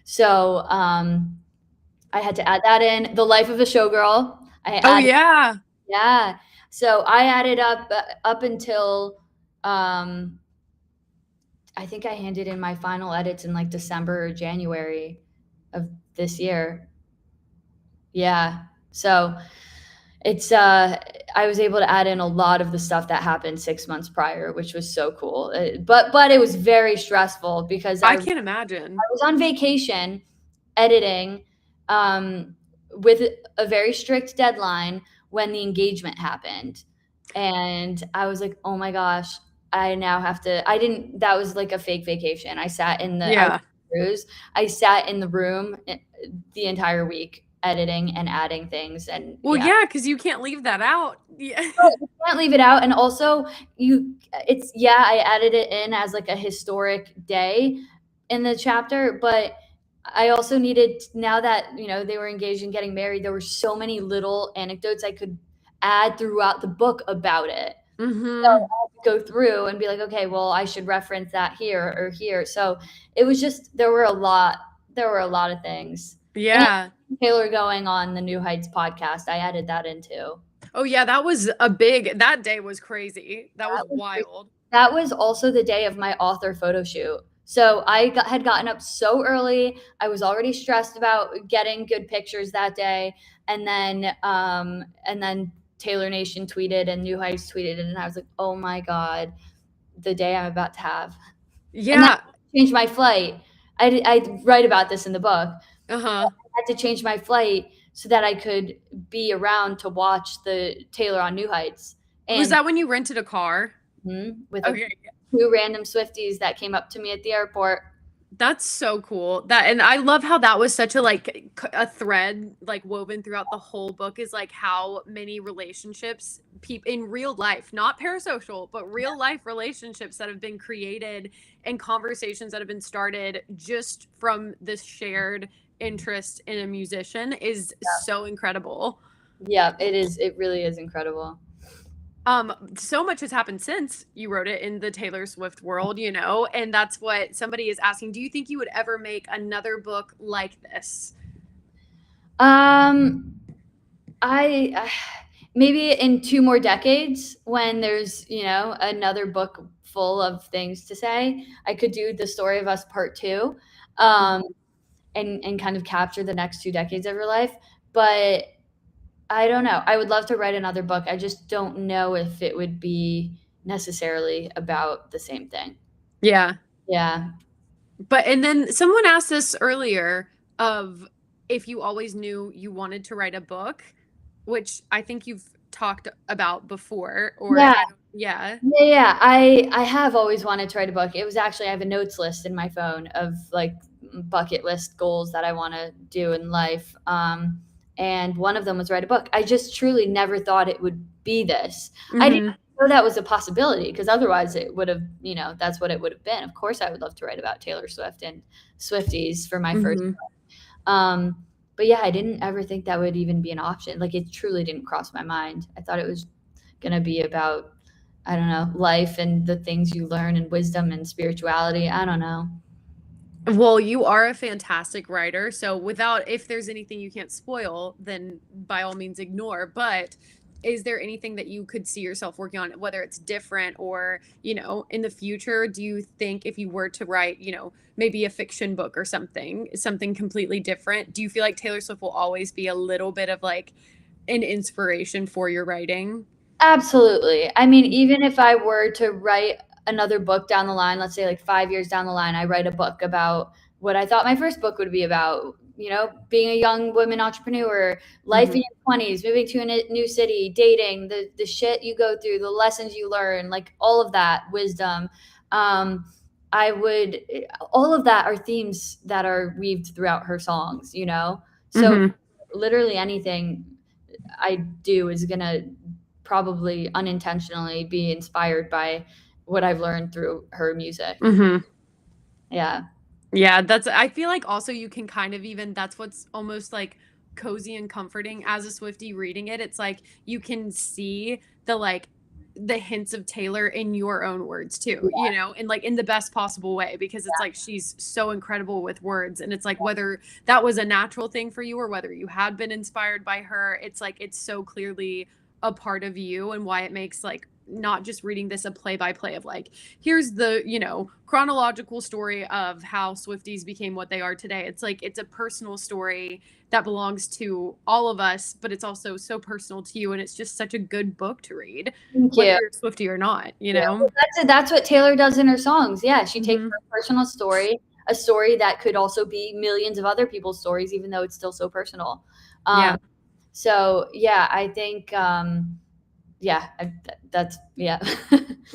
So I had to add that in. The life of a showgirl, I Oh added yeah. yeah. So I added up until, um, I think I handed in my final edits in, like, December or January of this year. Yeah. So it's, I was able to add in a lot of the stuff that happened 6 months prior, which was so cool. But it was very stressful because I I can't imagine. was on vacation editing, with a very strict deadline when the engagement happened. And I was like, "Oh my gosh, I now have to." I didn't, that was like a fake vacation. I was Yeah. on a cruise. I sat in the room the entire week editing and adding things, and Well, yeah. yeah, because you can't leave that out. Yeah. No, you can't leave it out, and also it's, yeah, I added it in as, like, a historic day in the chapter, but I also needed, now that, they were engaged and getting married, there were so many little anecdotes I could add throughout the book about it. So Mhm. I had to go through and be like, "Okay, well, I should reference that here or here." So it was just, there were a lot of things. And Yeah. Taylor going on the New Heights podcast, I added that in too. Oh, yeah, that day was crazy. That was That was crazy. wild. That was also the day of my author photo shoot. So had gotten up so early. I was already stressed about getting good pictures that day, and then Taylor Nation tweeted and New Heights tweeted, and I was like, "Oh my god, the day I'm about to have." And then Yeah. I changed my flight. I write about this in the book. Uh-huh. I had to change my flight so that I could be around to watch the Taylor on New Heights, Was and that when you rented a car? with Okay. two random Swifties that came up to me at the airport. That's so cool. And I love how that was such a a thread like woven throughout the whole book is like how many relationships people in real life, not parasocial, but real life relationships that have been created and conversations that have been started just from this shared interest in a musician is so incredible. Yeah, it is. It really is incredible. So much has happened since you wrote it in the Taylor Swift world, and that's what somebody is asking. Do you think you would ever make another book like this? Um, I maybe in 2 more decades when there's, another book full of things to say, I could do The Story of Us Part Two, um, and kind of capture the next 2 decades of her life. But I don't know. I would love to write another book. I just don't know if it would be necessarily about the same thing. Yeah. Yeah. But and then someone asked us earlier of if you always knew you wanted to write a book, which I think you've talked about before, or Yeah. I don't, yeah. Yeah, yeah. I have always wanted to write a book. It was actually, I have a notes list in my phone of, like, bucket list goals that I want to do in life. And one of them was write a book. I just truly never thought it would be this. I didn't Hmm. know that was a possibility, because otherwise it would have, that's what it would have been. Of course, I would love to write about Taylor Swift and Swifties for my first. Hmm. But yeah, I didn't ever think that would even be an option. Like, it truly didn't cross my mind. I thought it was gonna be about, I don't know, life and the things you learn and wisdom and spirituality. I don't know. Well, you are a fantastic writer. So, if there's anything you can't spoil, then by all means ignore. But is there anything that you could see yourself working on, whether it's different or, in the future? Do you think if you were to write, maybe a fiction book or something completely different, do you feel like Taylor Swift will always be a little bit of like an inspiration for your writing? Absolutely. I mean, even if I were to write another book down the line, let's say like 5 years down the line, I write a book about what I thought my first book would be about, being a young woman entrepreneur, life in Hmm. your 20s, moving to a new city, dating, the shit you go through, the lessons you learn, like all of that wisdom. Um, I would, all of that are themes that are weaved throughout her songs. So Hmm. literally anything I do is going to probably unintentionally be inspired by what I've learned through her music. Hmm. Yeah. Yeah, I feel like also you can kind of even, that's what's almost like cozy and comforting as a Swiftie reading it. It's like you can see the like the hints of Taylor in your own words too, you know, and like in the best possible way, because it's like she's so incredible with words. And it's like whether that was a natural thing for you or whether you had been inspired by her, it's like it's so clearly a part of you, and why it makes like not just reading this a play by play of like, here's the, you know, chronological story of how Swifties became what they are today. It's like it's a personal story that belongs to all of us, but it's also so personal to you, and it's just such a good book to read, Thank whether you. you're a Swiftie or not, you Yeah, know? well, that's what Taylor does in her songs. Yeah, she takes Mhm. her personal story, a story that could also be millions of other people's stories, even though it's still so personal. Yeah. So yeah, I think yeah, that's yeah. I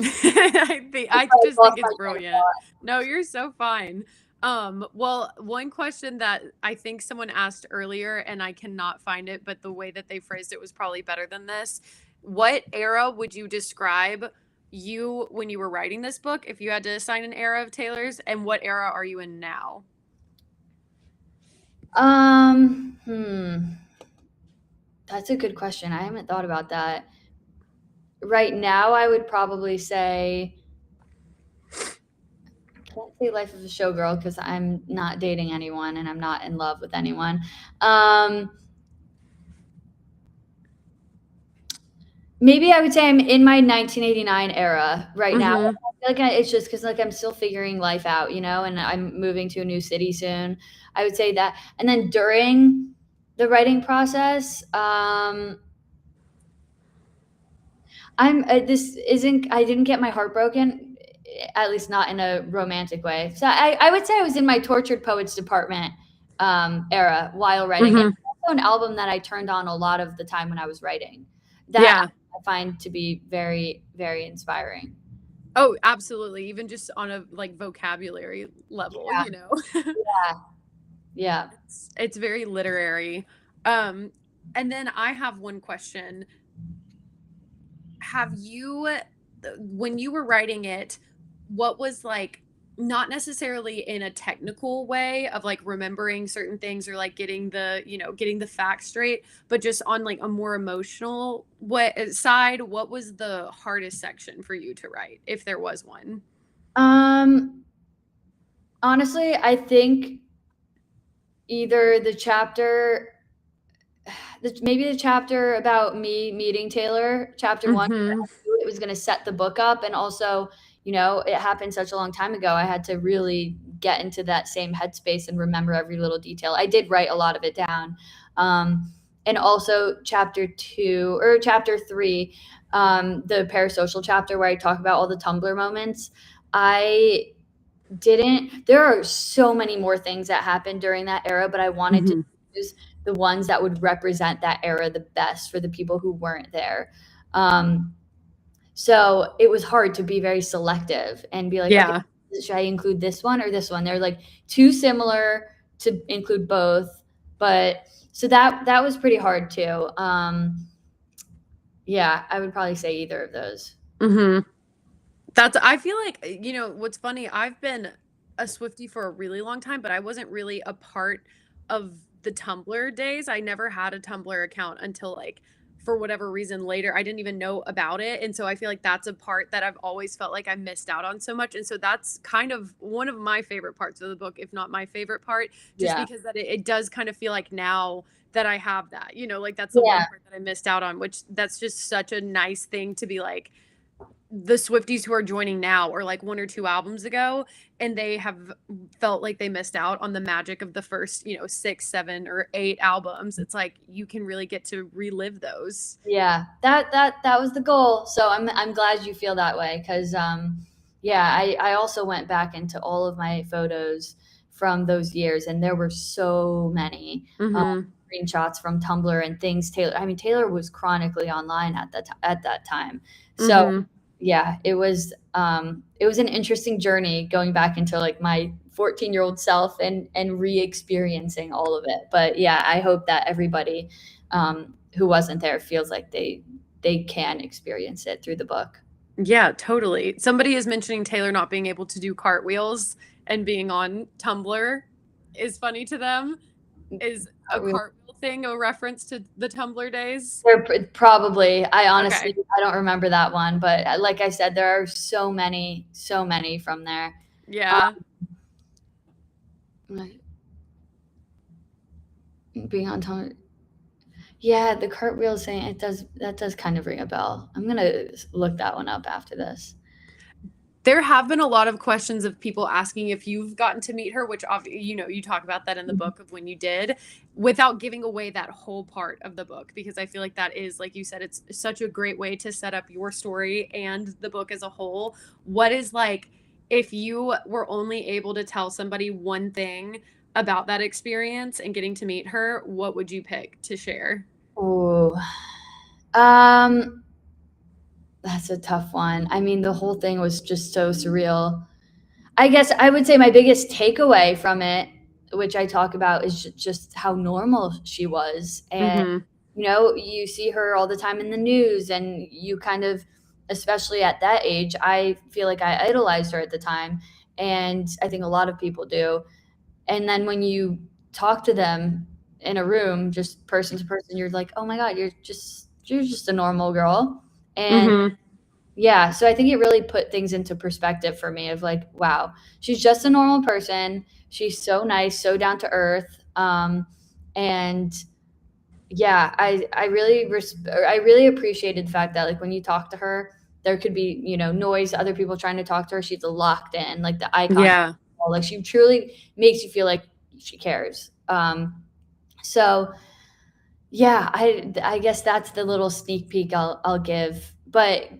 I just think lost it's my train of brilliant. thought. No, you're so fine. Well, one question that I think someone asked earlier, and I cannot find it, but the way that they phrased it was probably better than this. What era would you describe you when you were writing this book, if you had to assign an era of Taylor's, and what era are you in now? That's a good question. I haven't thought about that. Right now, I would probably say I can't say life of a showgirl because I'm not dating anyone and I'm not in love with anyone. Maybe I would say I'm in my 1989 era right now. Mm-hmm. I feel like it's just because like I'm still figuring life out, you know, and I'm moving to a new city soon. I would say that, and then during the writing process, I'm this isn't I didn't get my heart broken, at least not in a romantic way. So I would say I was in my tortured poets department era while writing. And Mm-hmm. it's also an album that I turned on a lot of the time when I was writing. That Yeah. I find to be very, very inspiring. Oh, absolutely. Even just on a like vocabulary level, Yeah, you know. yeah, yeah. It's very literary. And then I have one question. Have you, when you were writing it, what was like, not necessarily in a technical way of like remembering certain things or like getting the, you know, getting the facts straight, but just on like a more emotional way, side, what was the hardest section for you to write, if there was one? Um, Honestly, I think either the chapter maybe the chapter about me meeting Taylor, chapter 1, Mm-hmm. I knew it was gonna set the book up, and also, you know, it happened such a long time ago, I had to really get into that same headspace and remember every little detail. I did write a lot of it down. And also chapter 2 or chapter 3, the parasocial chapter where I talk about all the Tumblr moments, I didn't there are so many more things that happened during that era, but I wanted to Mm-hmm. choose the ones that would represent that era the best for the people who weren't there. Um, so it was hard to be very selective and be like, okay, Yeah. should I include this one or this one? They're like too similar to include both, but so that was pretty hard too. Yeah, I would probably say either of those. Mm-hmm. That's, I feel like, you know, what's funny, I've been a Swiftie for a really long time, but I wasn't really a part of the Tumblr days. I never had a Tumblr account until like for whatever reason later. I didn't even know about it. And so I feel like that's a part that I've always felt like I missed out on so much. And so that's kind of one of my favorite parts of the book, if not my favorite part, just Yeah. because that it does kind of feel like now that I have that, you know, like that's the one Yeah. part that I missed out on, which that's just such a nice thing to be like, the Swifties who are joining now or like 1 or 2 albums ago, and they have felt like they missed out on the magic of the first, you know, 6, 7, or 8 albums. It's like you can really get to relive those. Yeah, that was the goal. So I'm glad you feel that way because yeah, I also went back into all of my photos from those years, and there were so many Mhm. screenshots from Tumblr and things. Taylor, I mean, Taylor was chronically online at that time. So Mhm. yeah, it was an interesting journey going back into like my 14-year-old self and re-experiencing all of it. But yeah, I hope that everybody who wasn't there feels like they can experience it through the book. Yeah, totally. Somebody is mentioning Taylor not being able to do cartwheels and being on Tumblr is funny to them. Is a Cartwheel. cartwheel thing a reference to the Tumblr days? Probably. I honestly, Okay. I don't remember that one, but like I said, there are so many from there. Yeah. Being on Tumblr. Yeah, the cartwheel saying that does kind of ring a bell. I'm gonna look that one up after this. There have been a lot of questions of people asking if you've gotten to meet her, which you talk about that in the book of when you did, without giving away that whole part of the book, because I feel like that is, like you said, it's such a great way to set up your story and the book as a whole. What is, like, if you were only able to tell somebody one thing about that experience and getting to meet her, what would you pick to share? Ooh. That's a tough one. I mean, the whole thing was just so surreal. I guess I would say my biggest takeaway from it, which I talk about, is just how normal she was. And, Mm-hmm. you see her all the time in the news, and you kind of, especially at that age, I feel like I idolized her at the time. And I think a lot of people do. And then when you talk to them in a room, just person to person, you're like, oh my God, you're just a normal girl. And Mm-hmm. yeah, so I think it really put things into perspective for me of like, wow, she's just a normal person. She's so nice, so down to earth. And yeah, I really appreciated the fact that, like, when you talk to her, there could be, noise, other people trying to talk to her. She's locked in, like the eye contact. Yeah. Like, she truly makes you feel like she cares. So yeah, I guess that's the little sneak peek I'll give. But,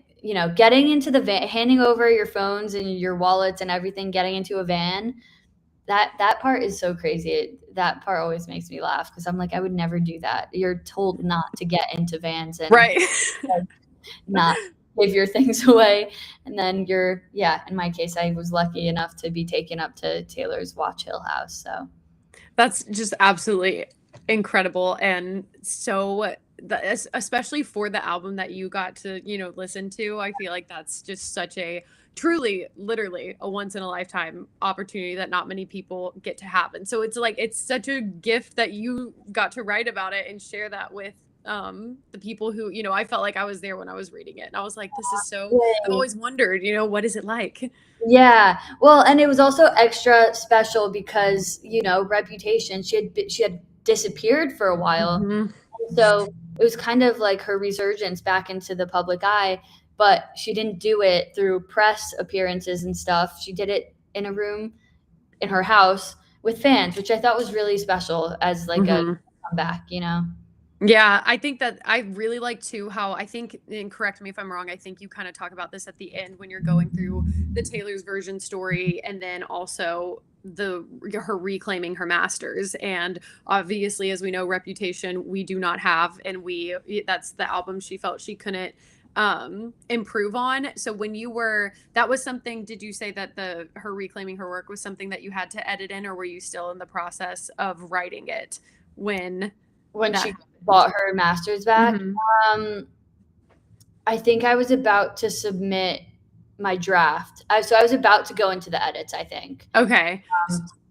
getting into the van, handing over your phones and your wallets and everything, getting into a van, that part is so crazy. That part always makes me laugh because I'm like, I would never do that. You're told not to get into vans and, Right. like, not give your things away. And then in my case, I was lucky enough to be taken up to Taylor's Watch Hill house. So That's just absolutely incredible. And so, especially for the album that you got to, listen to, I feel like that's just such a truly, literally a once in a lifetime opportunity that not many people get to have. And so it's like, it's such a gift that you got to write about it and share that with the people who, I felt like I was there when I was reading it. And I was like, this is so, I've yay. always wondered, what is it like? Yeah. Well, and it was also extra special because, Reputation, she had disappeared for a while. Hmm. So it was kind of like her resurgence back into the public eye, but she didn't do it through press appearances and stuff. She did it in a room in her house with fans, which I thought was really special as like a Hmm. comeback. Yeah, I think that I really like too how I think, and correct me if I'm wrong, I think you kind of talk about this at the end when you're going through the Taylor's version story, and then also her reclaiming her masters. And obviously, as we know, Reputation we do not have, and that's the album she felt she couldn't improve on. So when that was something, did you say that her reclaiming her work was something that you had to edit in, or were you still in the process of writing it when When that she happened? bought her master's back, Mhm. um, I think I was about to submit my draft. So I was about to go into the edits, I think. Okay.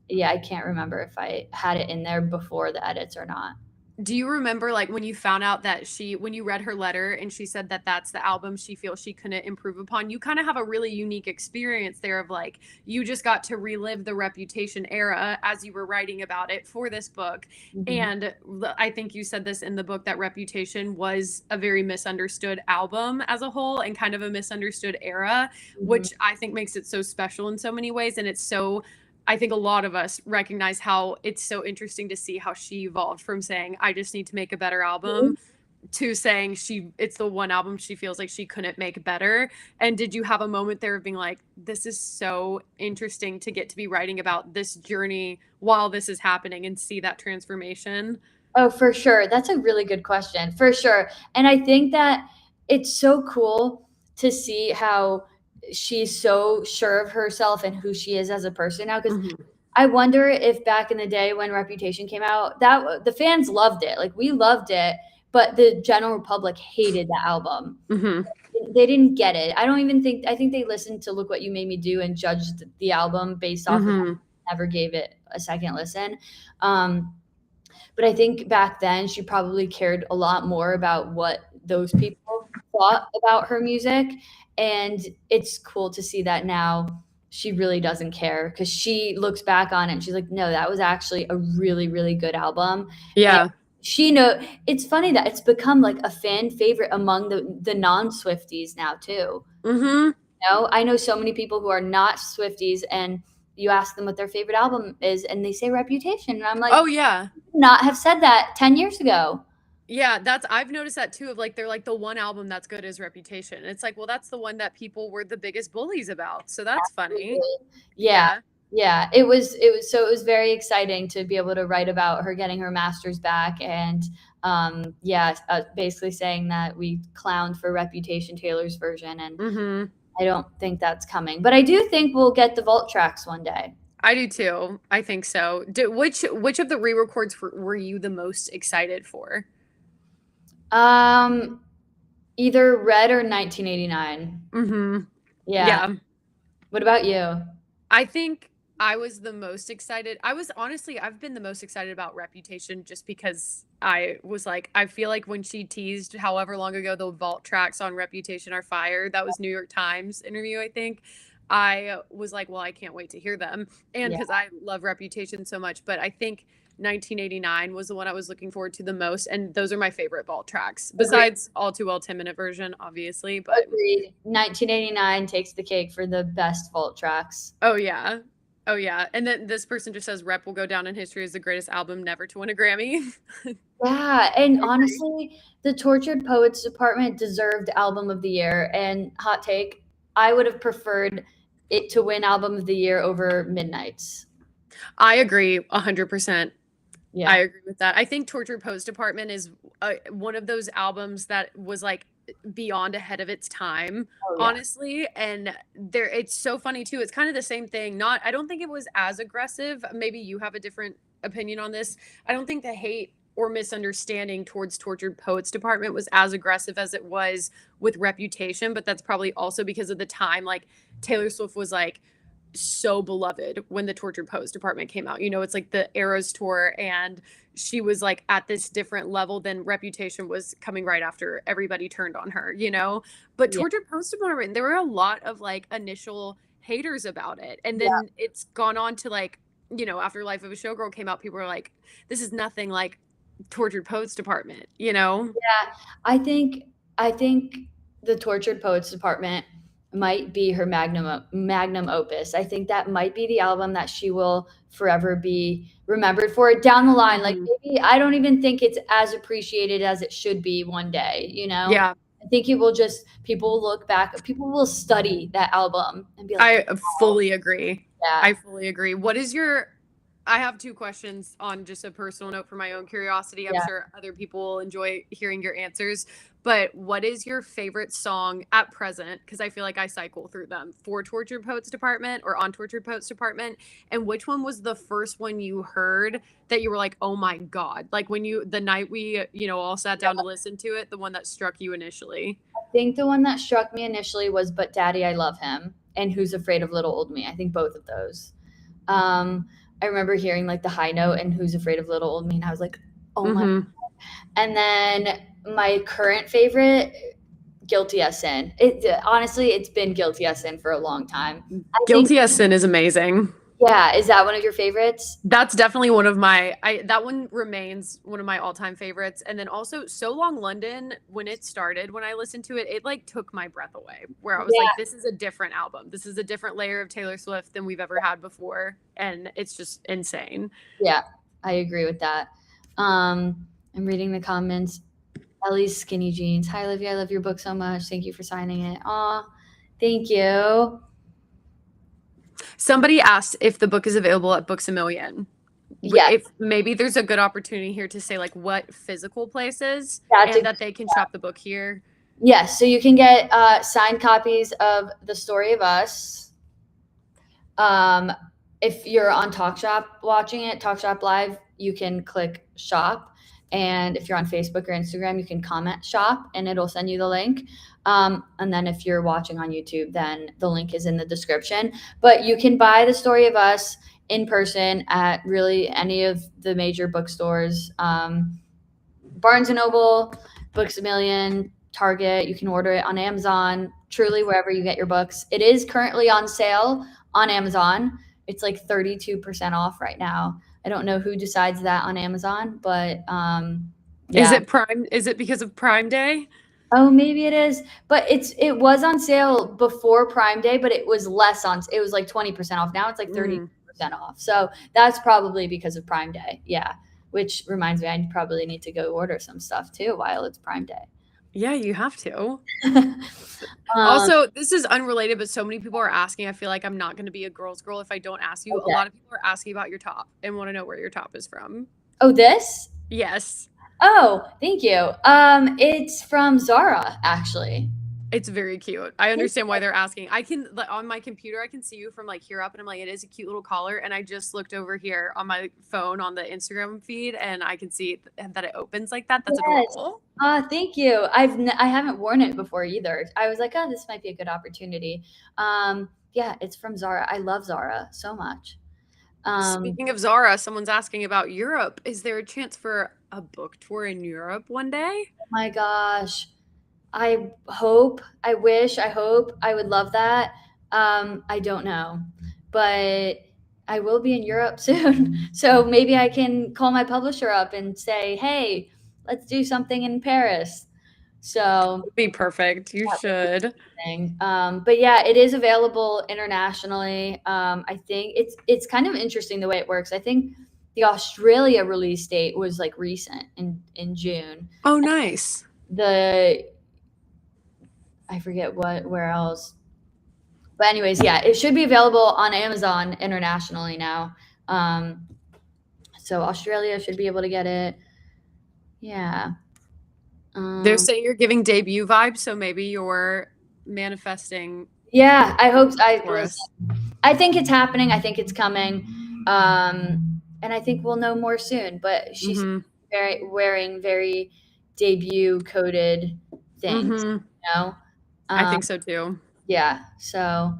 Yeah, I can't remember if I had it in there before the edits or not. Do you remember, like, when you found out that when you read her letter and she said that that's the album she feels she couldn't improve upon, you kind of have a really unique experience there of, like, you just got to relive the Reputation era as you were writing about it for this book. Mhm. And I think you said this in the book that Reputation was a very misunderstood album as a whole and kind of a misunderstood era, Mhm. which I think makes it so special in so many ways. And it's so, I think a lot of us recognize how it's so interesting to see how she evolved from saying, I just need to make a better album, to saying it's the one album she feels like she couldn't make better. And did you have a moment there of being like, this is so interesting to get to be writing about this journey while this is happening and see that transformation? Oh, for sure. That's a really good question. For sure. And I think that it's so cool to see how she's so sure of herself and who she is as a person now. Because Hmm. I wonder if back in the day when Reputation came out, that the fans loved it. Like, we loved it, but the general public hated the album. Hmm. They didn't get it. I think they listened to Look What You Made Me Do and judged the album based off of that. Hmm. Never gave it a second listen. Um, But I think back then she probably cared a lot more about what those people thought about her music. And it's cool to see that now she really doesn't care because she looks back on it and she's like, no, that was actually a really, really good album. And Yeah. it's funny that it's become like a fan favorite among the non-Swifties now too. Mm-hmm. I know so many people who are not Swifties, and you ask them what their favorite album is and they say Reputation. And I'm like, Oh yeah. not have said that 10 years ago. Yeah, I've noticed that too of like they're like the one album that's good is Reputation. It's like, well, that's the one that people were the biggest bullies about. So that's funny. Yeah. Yeah. Yeah. It was very exciting to be able to write about her getting her master's back and basically saying that we clowned for Reputation, Taylor's version, and Mm-hmm. I don't think that's coming. But I do think we'll get the vault tracks one day. I do too. I think so. Which of the re-records were you the most excited for? Either Red or 1989. Mm-hmm. Yeah. Yeah. What about you? I think I was the most excited. I've been the most excited about Reputation just because I was like, I feel like when she teased however long ago the vault tracks on Reputation are fire, that was New York Times interview, I think. I was like, well, I can't wait to hear them. And Yeah. because I love Reputation so much, but I think 1989 was the one I was looking forward to the most. And those are my favorite vault tracks, besides All Too Well 10-minute version, obviously. But Agreed. 1989 takes the cake for the best vault tracks. oh yeah. Oh yeah. And then this person just says Rep will go down in history as the greatest album never to win a Grammy. Yeah, and honestly, the Tortured Poets Department deserved Album of the Year. And hot take, I would have preferred it to win Album of the Year over Midnight's. I agree 100%. Yeah. I agree with that. I think Tortured Poets Department is one of those albums that was like beyond ahead of its time, honestly. And it's so funny too. It's kind of the same thing. I don't think it was as aggressive. Maybe you have a different opinion on this. I don't think the hate or misunderstanding towards Tortured Poets Department was as aggressive as it was with Reputation, but that's probably also because of the time. Like Taylor Swift was like so beloved when the Tortured Poets Department came out. It's like the Eras tour, and she was like at this different level than Reputation was coming right after everybody turned on her, But Tortured Poets Department, there were a lot of like initial haters about it. And then it's gone on to like, after Life of a Showgirl came out, people were like, this is nothing like Tortured Poets Department, Yeah, I think the Tortured Poets Department might be her magnum opus. I think that might be the album that she will forever be remembered for down the line. Like maybe I don't even think it's as appreciated as it should be one day, Yeah. I think it will people will look back, people will study that album and be like, I fully agree. Yeah. I fully agree. I have two questions on just a personal note for my own curiosity. I'm sure other people will enjoy hearing your answers. But what is your favorite song at present? Because I feel like I cycle through them for Tortured Poets Department or on Tortured Poets Department. And which one was the first one you heard that you were like, oh my God? Like the night we, all sat down to listen to it, the one that struck you initially? I think the one that struck me initially was But Daddy, I Love Him and Who's Afraid of Little Old Me. I think both of those. I remember hearing like the high note and Who's Afraid of Little Old Me, and I was like, oh my God. And then my current favorite, Guilty as Sin. Honestly, it's been Guilty as Sin for a long time. Guilty as Sin is amazing. Yeah. Is that one of your favorites? That's definitely one of that one remains one of my all-time favorites. And then also So Long London, when it started, when I listened to it, it like took my breath away, where I was like, this is a different album. This is a different layer of Taylor Swift than we've ever had before. And it's just insane. Yeah, I agree with that. I'm reading the comments. Ellie's Skinny Jeans. Hi, Olivia. I love your book so much. Thank you for signing it. Aw, thank you. Somebody asked if the book is available at Books A Million. Yeah. If maybe there's a good opportunity here to say like what physical places and that they can shop the book here. Yes. So you can get signed copies of The Story of Us. If you're on TalkShop watching it, TalkShopLive, you can click shop. And if you're on Facebook or Instagram, you can comment shop and it'll send you the link. And then if you're watching on YouTube, then the link is in the description. But you can buy The Story of Us in person at really any of the major bookstores. Barnes & Noble, Books A Million, Target. You can order it on Amazon, truly wherever you get your books. It is currently on sale on Amazon. It's like 32% off right now. I don't know who decides that on Amazon, but Is yeah. it Prime? Is it because of Prime Day? Oh, maybe it is. But it was on sale before Prime Day, but it was less on. It was like 20% off. Now it's like 30% off. So that's probably because of Prime Day. Yeah. Which reminds me, I probably need to go order some stuff too while it's Prime Day. Yeah, you have to. Also, this is unrelated, but so many people are asking. I feel like I'm not going to be a girl's girl if I don't ask you. Okay. A lot of people are asking about your top and want to know where your top is from. Oh, this? Yes. Oh, thank you. It's from Zara, actually. It's very cute. I understand why they're asking. I can, like, on my computer, I can see you from like here up, and I'm like, it is a cute little collar. And I just looked over here on my phone on the Instagram feed, and I can see that it opens like that. That's adorable. Thank you. I haven't worn it before either. I was like, oh, this might be a good opportunity. Yeah, it's from Zara. I love Zara so much. Speaking of Zara, someone's asking about Europe. Is there a chance for a book tour in Europe one day? Oh my gosh. I hope, I wish, I hope, I would love that. I don't know, but I will be in Europe soon. So maybe I can call my publisher up and say, hey, let's do something in Paris. So Would be perfect. You should. but yeah, it is available internationally. I think it's kind of interesting the way it works. I think the Australia release date was like recent in June. Oh, nice. I forget where else. But anyways, yeah, it should be available on Amazon internationally now. So Australia should be able to get it. Yeah. They're saying you're giving debut vibes, so maybe you're manifesting. Yeah, I hope Listen, I think it's happening. I think it's coming. And I think we'll know more soon. But she's wearing very debut coded things, you know? I think so too. Yeah. So,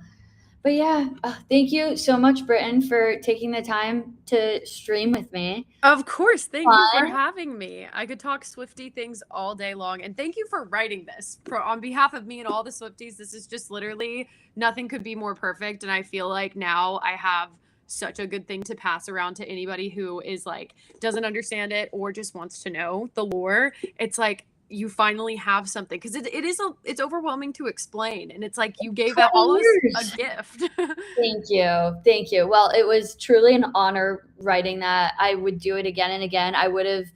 but yeah, thank you so much, Britton, for taking the time to stream with me. Of course. Thank you for having me. I could talk Swiftie things all day long. And thank you for writing this. On behalf of me and all the Swifties, this is just literally nothing could be more perfect. And I feel like now I have such a good thing to pass around to anybody who is like, doesn't understand it or just wants to know the lore. It's like, you finally have something, because it's overwhelming to explain, and it's like you gave out all of us a gift. Thank you. Well, it was truly an honor writing that. I would do it again and again. I would have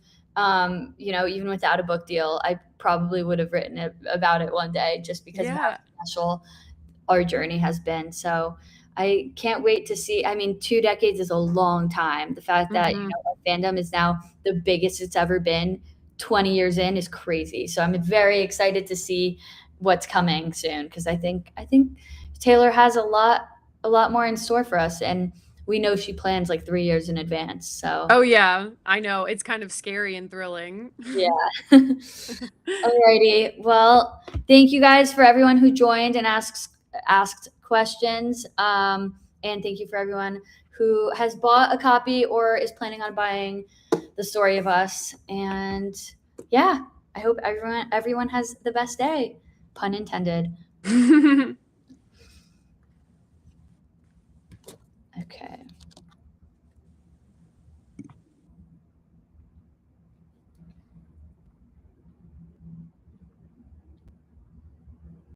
even without a book deal, I probably would have written about it one day, just because of how special our journey has been. So I can't wait to see. I mean, 2 decades is a long time. The fact that our fandom is now the biggest it's ever been 20 years in is crazy. So I'm very excited to see what's coming soon, because I think Taylor has a lot more in store for us, and we know she plans like 3 years in advance. So oh yeah, I know, it's kind of scary and thrilling. Yeah. Alrighty. Well, thank you guys for everyone who joined and asked questions. And thank you for everyone who has bought a copy or is planning on buying The Story of Us. And yeah, I hope everyone has the best day. Pun intended.